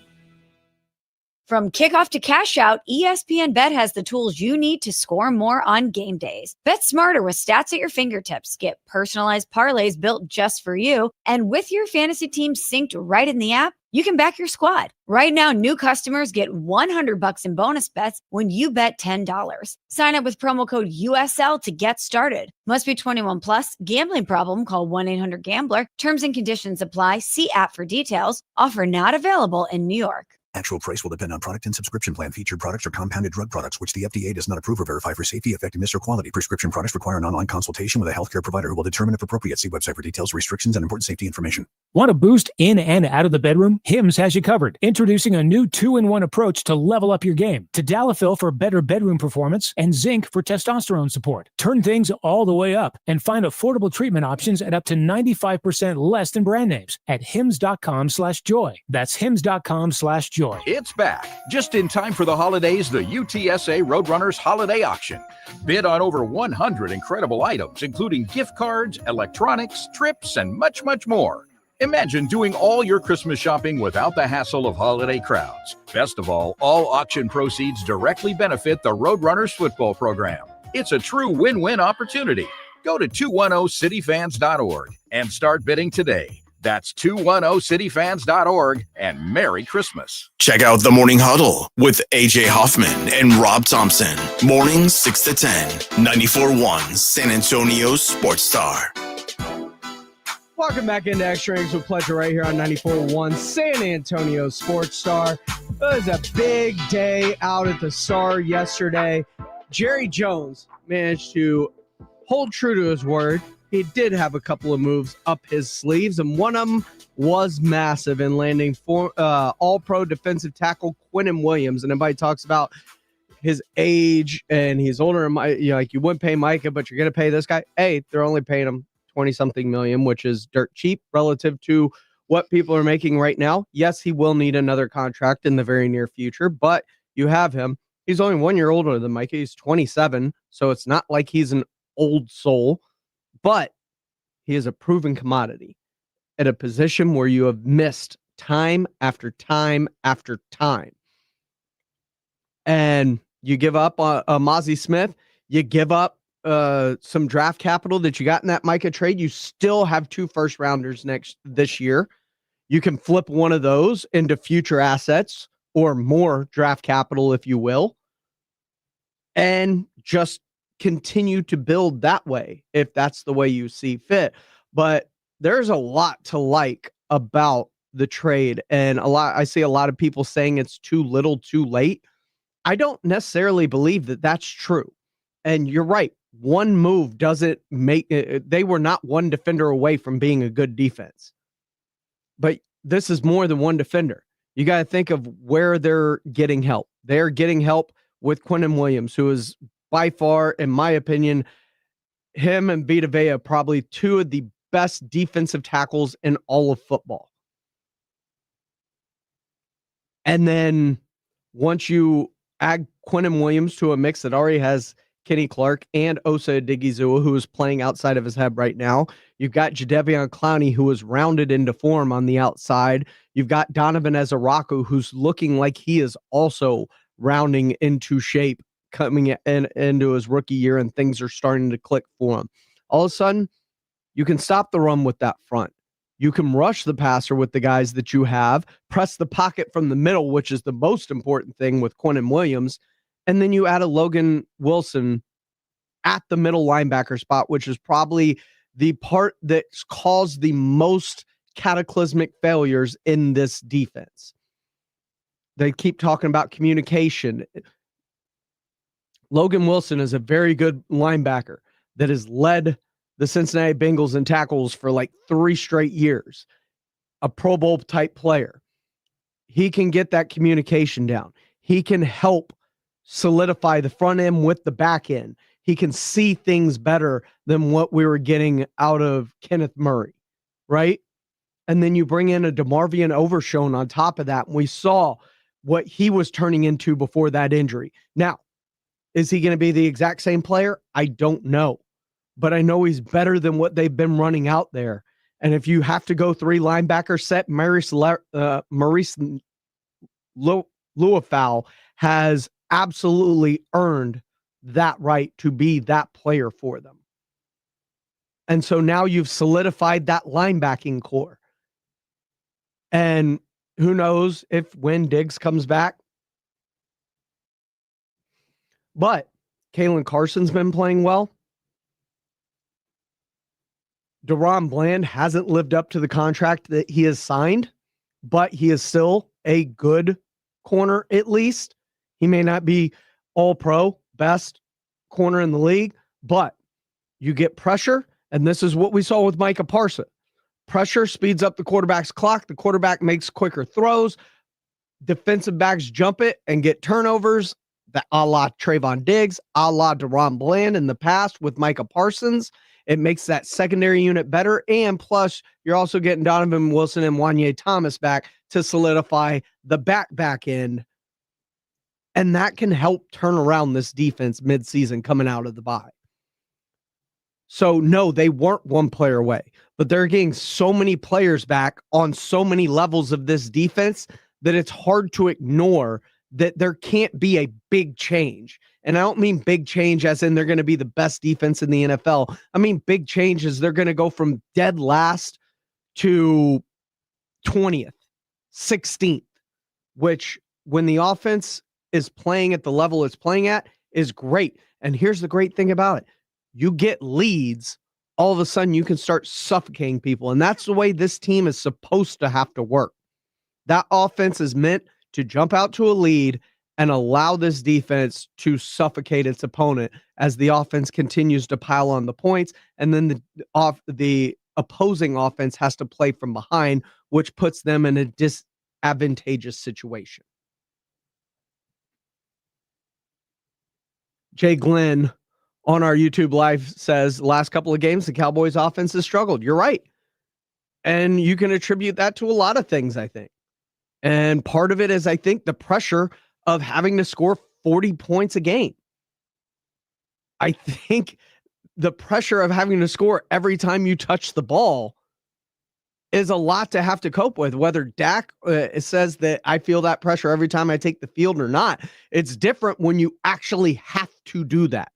From kickoff to cash out, ESPN Bet has the tools you need to score more on game days. Bet smarter with stats at your fingertips. Get personalized parlays built just for you. And with your fantasy team synced right in the app, you can back your squad. Right now, new customers get $100 in bonus bets when you bet $10. Sign up with promo code USL to get started. Must be 21 plus. Gambling problem? Call 1-800-GAMBLER. Terms and conditions apply. See app for details. Offer not available in New York. Actual price will depend on product and subscription plan. Featured products are compounded drug products, which the FDA does not approve or verify for safety, effectiveness, or quality. Prescription products require an online consultation with a healthcare provider who will determine if appropriate. See website for details, restrictions, and important safety information. Want to boost in and out of the bedroom? Hims has you covered. Introducing a new 2-in-1 approach to level up your game. Tadalafil for better bedroom performance and zinc for testosterone support. Turn things all the way up and find affordable treatment options at up to 95% less than brand names at hims.com/joy. That's hims.com/joy. It's back, just in time for the holidays, the UTSA Roadrunners Holiday Auction. Bid on over 100 incredible items, including gift cards, electronics, trips, and much, much more. Imagine doing all your Christmas shopping without the hassle of holiday crowds. Best of all auction proceeds directly benefit the Roadrunners football program. It's a true win-win opportunity. Go to 210cityfans.org and start bidding today. That's 210cityfans.org, and Merry Christmas. Check out The Morning Huddle with AJ Hoffman and Rob Thompson. Mornings 6 to 10, 94.1 San Antonio Sports Star. Welcome back into Extra Innings with Pleasure right here on 94.1 San Antonio Sports Star. It was a big day out at the Star yesterday. Jerry Jones managed to hold true to his word. He did have a couple of moves up his sleeves, and one of them was massive in landing all-pro defensive tackle Quinnen Williams. And everybody talks about his age, and he's older than like you wouldn't pay Micah, but you're going to pay this guy. Hey, they're only paying him 20-something million, which is dirt cheap relative to what people are making right now. Yes, he will need another contract in the very near future, but you have him. He's only 1 year older than Micah. He's 27, so it's not like he's an old soul. But he is a proven commodity at a position where you have missed time after time after time. And you give up Mozzie Smith, you give up some draft capital that you got in that Micah trade. You still have 2 first rounders this year. You can flip one of those into future assets or more draft capital, if you will, and just continue to build that way if that's the way you see fit. But there's a lot to like about the trade, and I see a lot of people saying it's too little too late. I don't necessarily believe that that's true. And you're right, one move doesn't make it. They were not one defender away from being a good defense, but this is more than one defender. You got to think of where they're getting help. They're getting help with Quinnen Williams, who is by far, in my opinion, him and Vita Vea probably 2 of the best defensive tackles in all of football. And then once you add Quinnen Williams to a mix that already has Kenny Clark and Osa Odigizua, who is playing outside of his head right now, you've got Jadeveon Clowney, who is rounded into form on the outside. You've got Donovan Ezaraku, who's looking like he is also rounding into shape coming into his rookie year, and things are starting to click for him. All of a sudden, you can stop the run with that front. You can rush the passer with the guys that you have, press the pocket from the middle, which is the most important thing with Quinnen Williams, and then you add a Logan Wilson at the middle linebacker spot, which is probably the part that's caused the most cataclysmic failures in this defense. They keep talking about communication. Logan Wilson is a very good linebacker that has led the Cincinnati Bengals in tackles for like 3 straight years. A Pro Bowl type player. He can get that communication down. He can help solidify the front end with the back end. He can see things better than what we were getting out of Kenneth Murray, right? And then you bring in a DeMarvion Overshown on top of that, and we saw what he was turning into before that injury. Now, is he going to be the exact same player? I don't know. But I know he's better than what they've been running out there. And if you have to go 3 linebacker set, Maurice Luafau has absolutely earned that right to be that player for them. And so now you've solidified that linebacking core. And who knows if when Diggs comes back. But Kalen Carson's been playing well. DaRon Bland hasn't lived up to the contract that he has signed, but he is still a good corner at least. He may not be all pro, best corner in the league, but you get pressure, and this is what we saw with Micah Parsons. Pressure speeds up the quarterback's clock. The quarterback makes quicker throws. Defensive backs jump it and get turnovers, a la Trayvon Diggs, a la DaRon Bland in the past with Micah Parsons. It makes that secondary unit better, and plus, you're also getting Donovan Wilson and Wanye Thomas back to solidify the back end, and that can help turn around this defense midseason coming out of the bye. So, no, they weren't one player away, but they're getting so many players back on so many levels of this defense that it's hard to ignore that there can't be a big change. And I don't mean big change as in they're going to be the best defense in the NFL. I mean big change is they're going to go from dead last to 20th, 16th, which when the offense is playing at the level it's playing at is great. And here's the great thing about it. You get leads, all of a sudden you can start suffocating people. And that's the way this team is supposed to have to work. That offense is meant to jump out to a lead and allow this defense to suffocate its opponent as the offense continues to pile on the points. And then the opposing offense has to play from behind, which puts them in a disadvantageous situation. Jay Glenn on our YouTube live says, last couple of games, the Cowboys offense has struggled. You're right. And you can attribute that to a lot of things, I think. And part of it is, I think, the pressure of having to score 40 points a game. I think the pressure of having to score every time you touch the ball is a lot to have to cope with. Whether Dak says that I feel that pressure every time I take the field or not, it's different when you actually have to do that.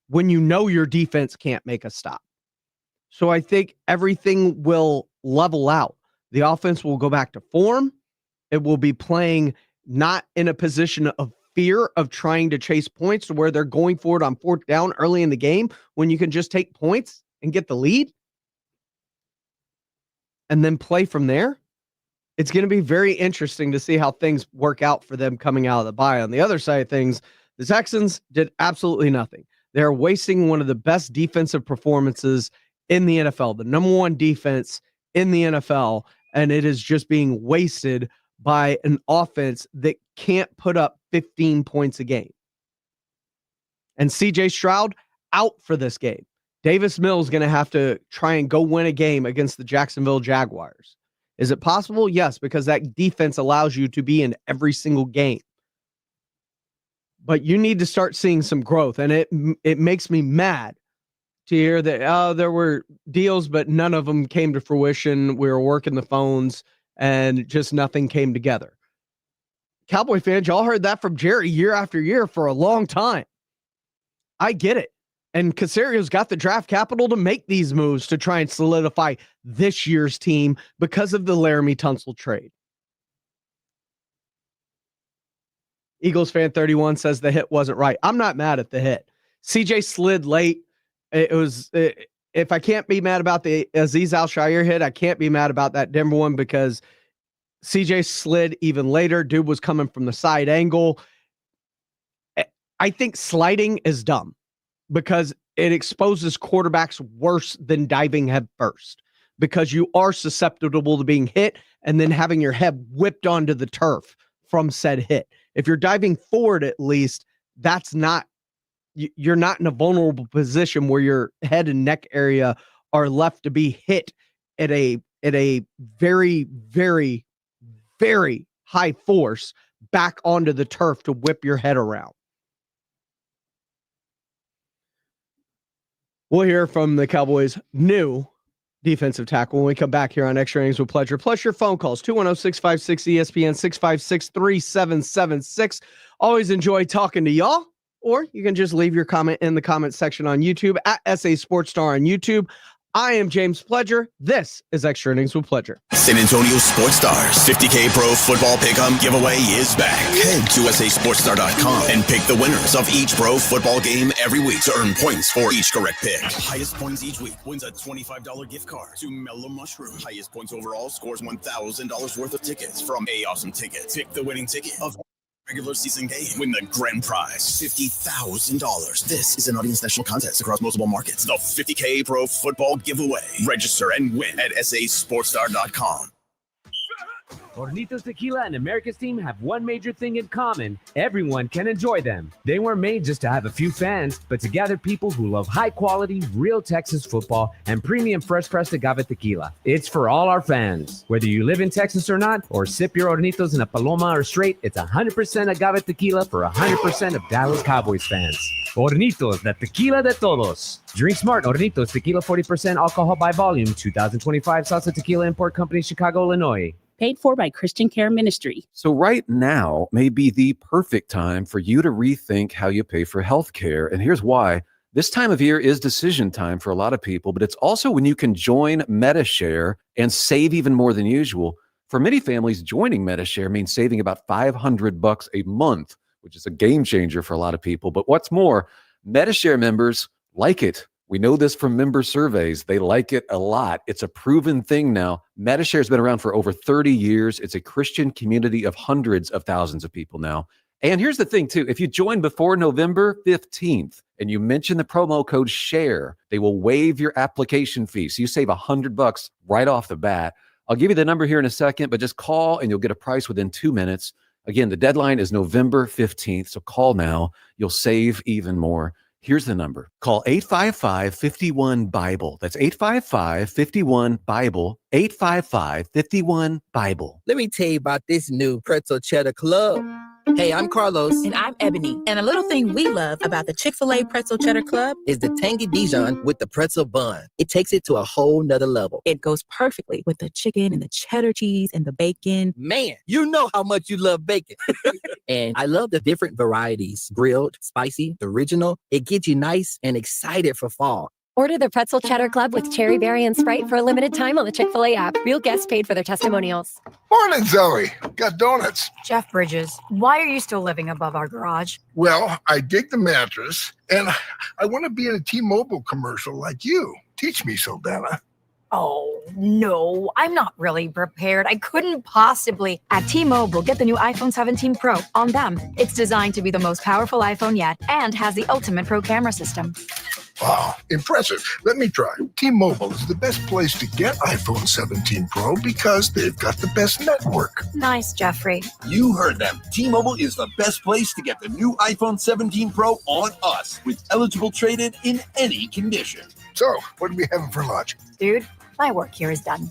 When you know your defense can't make a stop. So I think everything will level out. The offense will go back to form. It will be playing not in a position of fear of trying to chase points to where they're going for it on 4th down early in the game when you can just take points and get the lead and then play from there. It's going to be very interesting to see how things work out for them coming out of the bye. On the other side of things, the Texans did absolutely nothing. They're wasting one of the best defensive performances in the NFL, the number 1 defense in the NFL, and it is just being wasted by an offense that can't put up 15 points a game. And CJ Stroud out for this game. Davis Mills is going to have to try and go win a game against the Jacksonville Jaguars. Is it possible? Yes, because that defense allows you to be in every single game. But you need to start seeing some growth, and it makes me mad to hear that there were deals, but none of them came to fruition. We were working the phones, and just nothing came together. Cowboy fans, y'all heard that from Jerry year after year for a long time. I get it. And Casario's got the draft capital to make these moves to try and solidify this year's team because of the Laramie Tunsil trade. Eagles fan 31 says the hit wasn't right. I'm not mad at the hit. CJ slid late. If I can't be mad about the Azeez Al-Shaair hit, I can't be mad about that Denver one because CJ slid even later. Dude was coming from the side angle. I think sliding is dumb because it exposes quarterbacks worse than diving head first because you are susceptible to being hit and then having your head whipped onto the turf from said hit. If you're diving forward, at least you're not in a vulnerable position where your head and neck area are left to be hit at a very, very, very high force back onto the turf to whip your head around. We'll hear from the Cowboys' new defensive tackle when we come back here on Extra Innings with Pleasure. Plus your phone calls, 210-656-ESPN, 656-3776. Always enjoy talking to y'all. Or you can just leave your comment in the comment section on YouTube at SA Sports Star on YouTube. I am James Pledger. This is Extra Innings with Pledger. San Antonio Sports Stars 50K Pro Football Pick'em giveaway is back. Head to SASportsStar.com and pick the winners of each pro football game every week to earn points for each correct pick. Highest points each week wins a $25 gift card to Mellow Mushroom. Highest points overall scores $1,000 worth of tickets from A Awesome Tickets. Pick the winning ticket of regular season game. Win the grand prize, $50,000. This is an audience national contest across multiple markets. The 50K Pro Football Giveaway. Register and win at SASportsStar.com. Hornitos Tequila and America's team have one major thing in common. Everyone can enjoy them. They weren't made just to have a few fans, but to gather people who love high-quality, real Texas football and premium fresh-pressed agave tequila. It's for all our fans. Whether you live in Texas or not, or sip your Hornitos in a Paloma or straight, it's 100% agave tequila for 100% of Dallas Cowboys fans. Hornitos, the tequila de todos. Drink smart. Hornitos Tequila, 40% alcohol by volume. 2025 Salsa Tequila Import Company, Chicago, Illinois. Paid for by Christian Care Ministry. So right now may be the perfect time for you to rethink how you pay for healthcare. And here's why. This time of year is decision time for a lot of people, but it's also when you can join MediShare and save even more than usual. For many families, joining MediShare means saving about $500 a month, which is a game changer for a lot of people. But what's more, MediShare members like it. We know this from member surveys. They like it a lot. It's a proven thing now. MediShare has been around for over 30 years. It's a Christian community of hundreds of thousands of people now. And here's the thing, too. If you join before November 15th and you mention the promo code SHARE, they will waive your application fee. So you save $100 right off the bat. I'll give you the number here in a second, but just call and you'll get a price within 2 minutes. Again, the deadline is November 15th. So call now. You'll save even more. Here's the number. Call 855-51-BIBLE. That's 855-51-BIBLE. 855-51-BIBLE. Let me tell you about this new Pretzel Cheddar Club. Hey, I'm Carlos. And I'm Ebony. And a little thing we love about the Chick-fil-A Pretzel Cheddar Club is the tangy Dijon with the pretzel bun. It takes it to a whole nother level. It goes perfectly with the chicken and the cheddar cheese and the bacon. Man, you know how much you love bacon. And I love the different varieties. Grilled, spicy, original. It gets you nice and excited for fall. Order the Pretzel Cheddar Club with Cherry Berry and Sprite for a limited time on the Chick-fil-A app. Real guests paid for their testimonials. Morning, Zoe. Got donuts. Jeff Bridges, why are you still living above our garage? Well, I dig the mattress, and I want to be in a T-Mobile commercial like you. Teach me, Saldana. Oh, no, I'm not really prepared. I couldn't possibly. At T-Mobile, get the new iPhone 17 Pro on them. It's designed to be the most powerful iPhone yet and has the ultimate pro camera system. Wow, impressive. Let me try. T-Mobile is the best place to get iPhone 17 Pro because they've got the best network. Nice, Jeffrey. You heard them. T-Mobile is the best place to get the new iPhone 17 Pro on us with eligible trade-in in any condition. So, what are we having for lunch? Dude, my work here is done.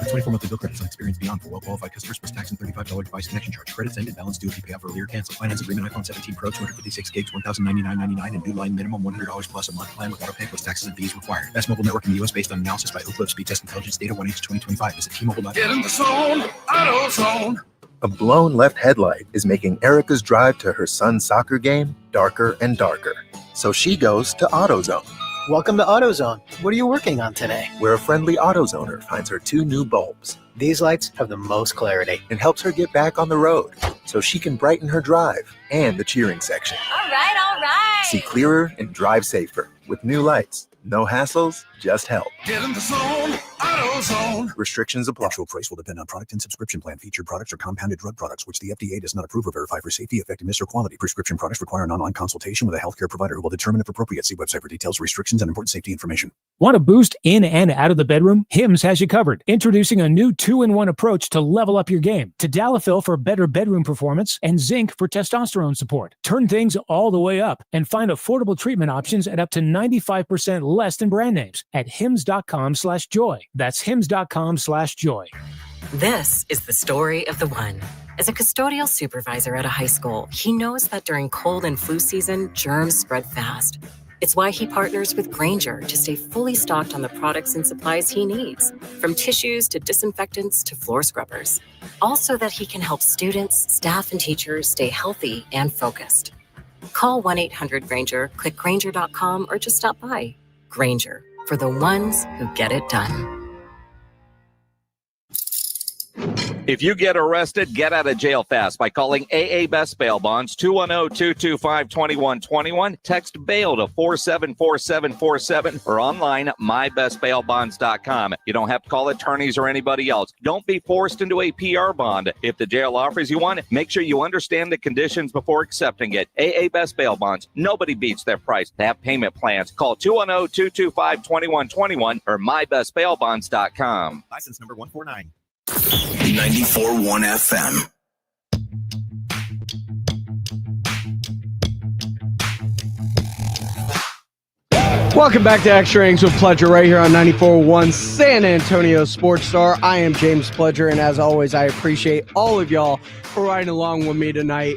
24 monthly bill credits on Experience Beyond for well-qualified customers plus tax and $35 device connection charge. Credits ended. Balance due if you pay off earlier. Cancel. Finance agreement. iPhone 17 Pro, 256 gigs, $1,099.99, and new line minimum $100 plus a month plan with auto pay plus taxes and fees required. Best mobile network in the U.S. based on analysis by Ookla Speed Test Intelligence Data 1H 2025. Visit T-Mobile.com. Get in the zone, AutoZone. A blown left headlight is making Erica's drive to her son's soccer game darker and darker. So she goes to AutoZone. Welcome to AutoZone. What are you working on today? Where a friendly AutoZoner finds her 2 new bulbs. These lights have the most clarity. And helps her get back on the road so she can brighten her drive and the cheering section. All right, all right. See clearer and drive safer with new lights. No hassles, just help. Get in the zone, AutoZone. Restrictions apply. Actual price will depend on product and subscription plan. Featured products are compounded drug products, which the FDA does not approve or verify for safety, effectiveness, or quality. Prescription products require an online consultation with a healthcare provider who will determine if appropriate. See website for details, restrictions, and important safety information. Want to boost in and out of the bedroom? Hims has you covered. Introducing a new 2-in-1 approach to level up your game. Tadalafil for better bedroom performance and zinc for testosterone support. Turn things all the way up and find affordable treatment options at up to 95% less than brand names at hims.com/joy. That's hims.com/joy. This is the story of the one. As a custodial supervisor at a high school, he knows that during cold and flu season, germs spread fast. It's why he partners with Grainger to stay fully stocked on the products and supplies he needs, from tissues to disinfectants to floor scrubbers. Also that he can help students, staff, and teachers stay healthy and focused. Call 1-800-GRAINGER, click Grainger.com, or just stop by. Grainger, for the ones who get it done. If you get arrested, get out of jail fast by calling AA Best Bail Bonds, 210-225-2121. Text bail to 474747 or online at mybestbailbonds.com. You don't have to call attorneys or anybody else. Don't be forced into a PR bond. If the jail offers you one, make sure you understand the conditions before accepting it. AA Best Bail Bonds. Nobody beats their price. They have payment plans. Call 210-225-2121 or mybestbailbonds.com. License number 149. 94.1 FM. Welcome back to Extra Innings with Pledger right here on 94.1 San Antonio Sports Star. I am James Pledger, and as always, I appreciate all of y'all for riding along with me tonight.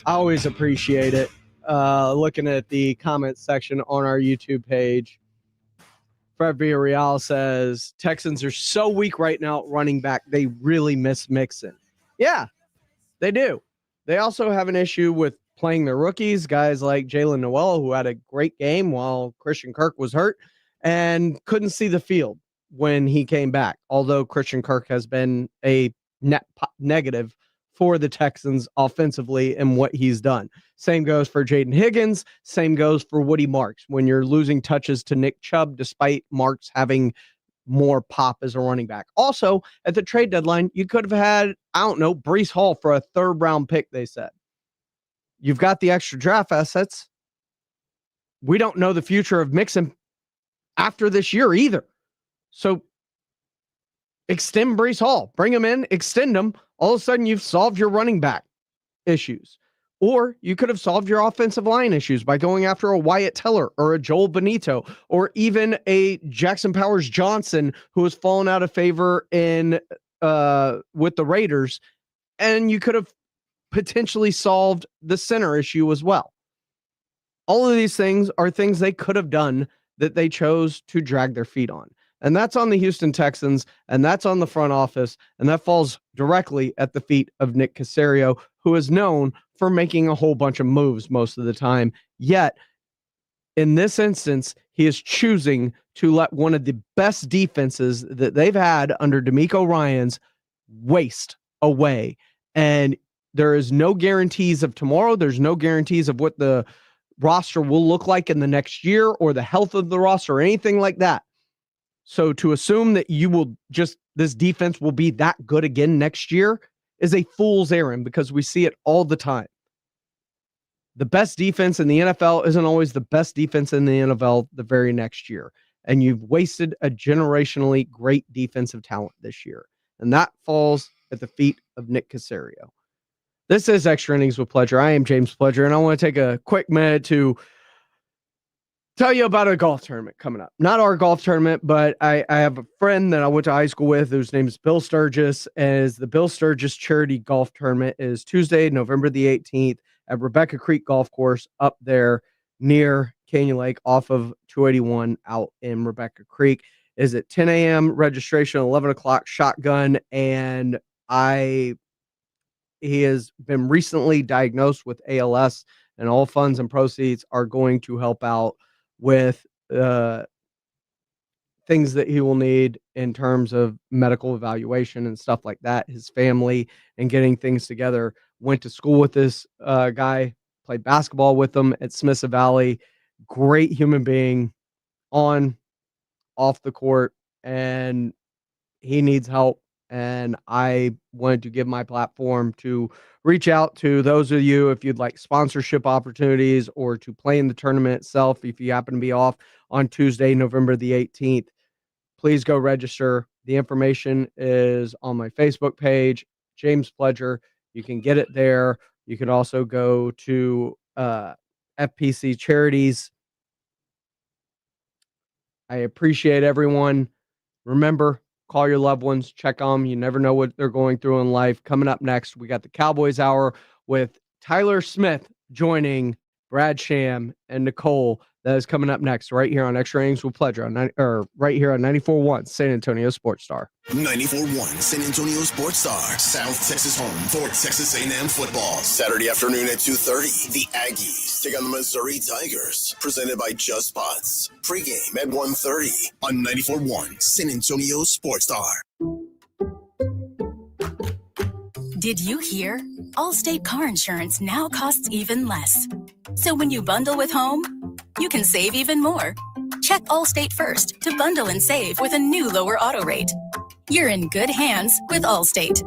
I always appreciate it. Looking at the comments section on our YouTube page, Fred Villarreal says, Texans are so weak right now at running back, they really miss Mixon. Yeah, they do. They also have an issue with playing their rookies, guys like Jalen Noel, who had a great game while Christian Kirk was hurt and couldn't see the field when he came back, although Christian Kirk has been a net negative for the Texans offensively and what he's done. Same goes for Jaden Higgins. Same goes for Woody Marks. When you're losing touches to Nick Chubb, despite Marks having more pop as a running back. Also, at the trade deadline, you could have had, Breece Hall for a 3rd round pick, they said. You've got the extra draft assets. We don't know the future of Mixon after this year either. So extend Breece Hall. Bring him in, extend him. All of a sudden, you've solved your running back issues. Or you could have solved your offensive line issues by going after a Wyatt Teller or a Joel Benito or even a Jackson Powers Johnson who has fallen out of favor with the Raiders. And you could have potentially solved the center issue as well. All of these things are things they could have done that they chose to drag their feet on. And that's on the Houston Texans, and that's on the front office, and that falls directly at the feet of Nick Caserio, who is known for making a whole bunch of moves most of the time. Yet, in this instance, he is choosing to let one of the best defenses that they've had under DeMeco Ryans waste away. And there is no guarantees of tomorrow. There's no guarantees of what the roster will look like in the next year or the health of the roster or anything like that. So to assume that this defense will be that good again next year is a fool's errand because we see it all the time. The best defense in the NFL isn't always the best defense in the NFL the very next year. And you've wasted a generationally great defensive talent this year. And that falls at the feet of Nick Caserio. This is Extra Innings with Pledger. I am James Pledger, and I want to take a quick minute to tell you about a golf tournament coming up. Not our golf tournament, but I have a friend that I went to high school with whose name is Bill Sturgis. As the Bill Sturgis Charity Golf Tournament is Tuesday, November the 18th at Rebecca Creek Golf Course up there near Canyon Lake off of 281 out in Rebecca Creek. Is at 10 a.m. registration, 11 o'clock shotgun, and I he has been recently diagnosed with ALS, and all funds and proceeds are going to help out with things that he will need in terms of medical evaluation and stuff like that. His family and getting things together. Went to school with this guy, played basketball with him at Smithson Valley. Great human being on, off the court, and he needs help. And I wanted to give my platform to reach out to those of you if you'd like sponsorship opportunities or to play in the tournament itself. If you happen to be off on Tuesday, November the 18th, please go register. The information is on my Facebook page, James Pledger. You can get it there. You can also go to FPC Charities. I appreciate everyone. Remember, call your loved ones, check on them. You never know what they're going through in life. Coming up next, we got the Cowboys Hour with Tyler Smith joining Brad Sham and Nicole. That is coming up next, right here on Extra Innings with Pledger, right here on 94.1 San Antonio Sports Star. 94.1 San Antonio Sports Star, South Texas home for Texas A&M football. Saturday afternoon at 2:30, the Aggies take on the Missouri Tigers, presented by Just Spots. Pregame at 1:30 on 94.1 San Antonio Sports Star. Did you hear? Allstate car insurance now costs even less. So when you bundle with home, you can save even more. Check Allstate first to bundle and save with a new lower auto rate. You're in good hands with Allstate.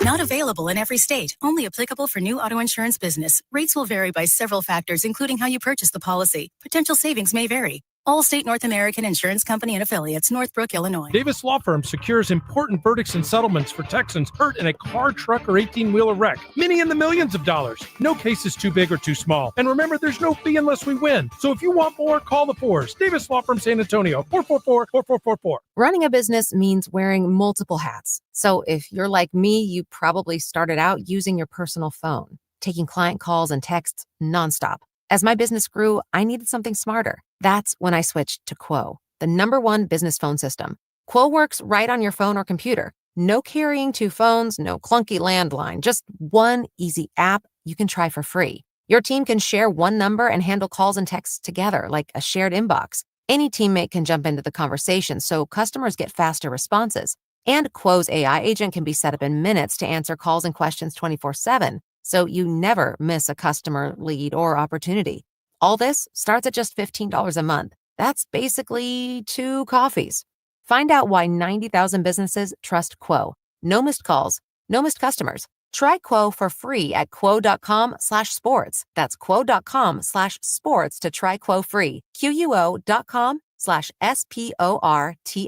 Not available in every state. Only applicable for new auto insurance business. Rates will vary by several factors, including how you purchase the policy. Potential savings may vary. Allstate North American Insurance Company and Affiliates, Northbrook, Illinois. Davis Law Firm secures important verdicts and settlements for Texans hurt in a car, truck, or 18-wheeler wreck. Many in the millions of dollars. No case is too big or too small. And remember, there's no fee unless we win. So if you want more, call the Fours. Davis Law Firm San Antonio, 444-4444. Running a business means wearing multiple hats. So if you're like me, you probably started out using your personal phone, taking client calls and texts nonstop. As my business grew, I needed something smarter. That's when I switched to Quo, the #1 business phone system. Quo works right on your phone or computer. No carrying 2 phones, no clunky landline, just one easy app you can try for free. Your team can share one number and handle calls and texts together like a shared inbox. Any teammate can jump into the conversation so customers get faster responses. And Quo's AI agent can be set up in minutes to answer calls and questions 24/7. So you never miss a customer lead or opportunity. All this starts at just $15 a month. That's basically 2 coffees. Find out why 90,000 businesses trust Quo. No missed calls, no missed customers. Try Quo for free at quo.com/sports. That's quo.com/sports to try Quo free. QUO.com/SPORTS.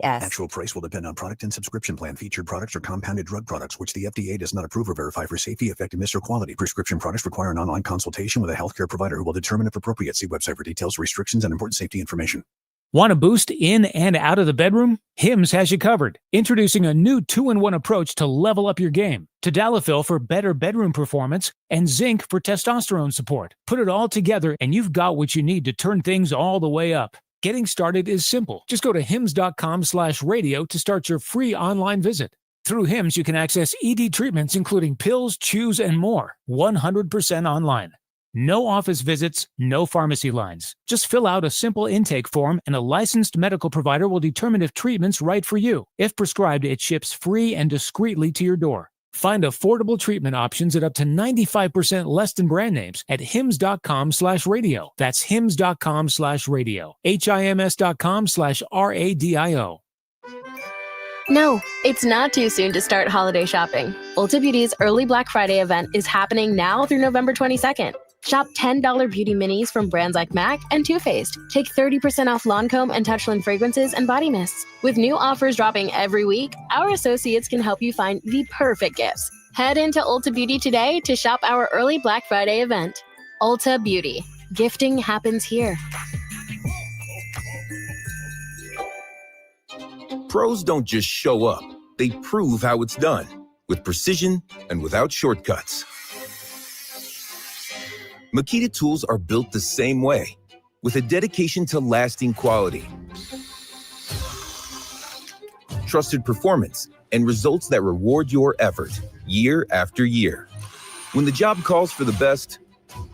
Actual price will depend on product and subscription plan. Featured products are compounded drug products, which the FDA does not approve or verify for safety, effectiveness, or quality. Prescription products require an online consultation with a healthcare provider who will determine if appropriate. See website for details, restrictions, and important safety information. Want to boost in and out of the bedroom? Hims has you covered. Introducing a new 2-in-1 approach to level up your game. Tadalafil for better bedroom performance and zinc for testosterone support. Put it all together and you've got what you need to turn things all the way up. Getting started is simple. Just go to hims.com/radio to start your free online visit. Through Hims, you can access ED treatments including pills, chews, and more. 100% online. No office visits, no pharmacy lines. Just fill out a simple intake form and a licensed medical provider will determine if treatment's right for you. If prescribed, it ships free and discreetly to your door. Find affordable treatment options at up to 95% less than brand names at hims.com/radio. That's hims.com/radio. HIMS.com/RADIO. No, it's not too soon to start holiday shopping. Ulta Beauty's early Black Friday event is happening now through November 22nd. Shop $10 beauty minis from brands like MAC and Too Faced. Take 30% off Lancome and Touchland fragrances and body mists. With new offers dropping every week, our associates can help you find the perfect gifts. Head into Ulta Beauty today to shop our early Black Friday event. Ulta Beauty. Gifting happens here. Pros don't just show up. They prove how it's done. With precision and without shortcuts. Makita tools are built the same way, with a dedication to lasting quality, trusted performance, and results that reward your effort year after year. When the job calls for the best,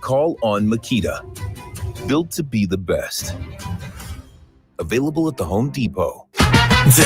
call on Makita. Built to be the best. Available at the Home Depot.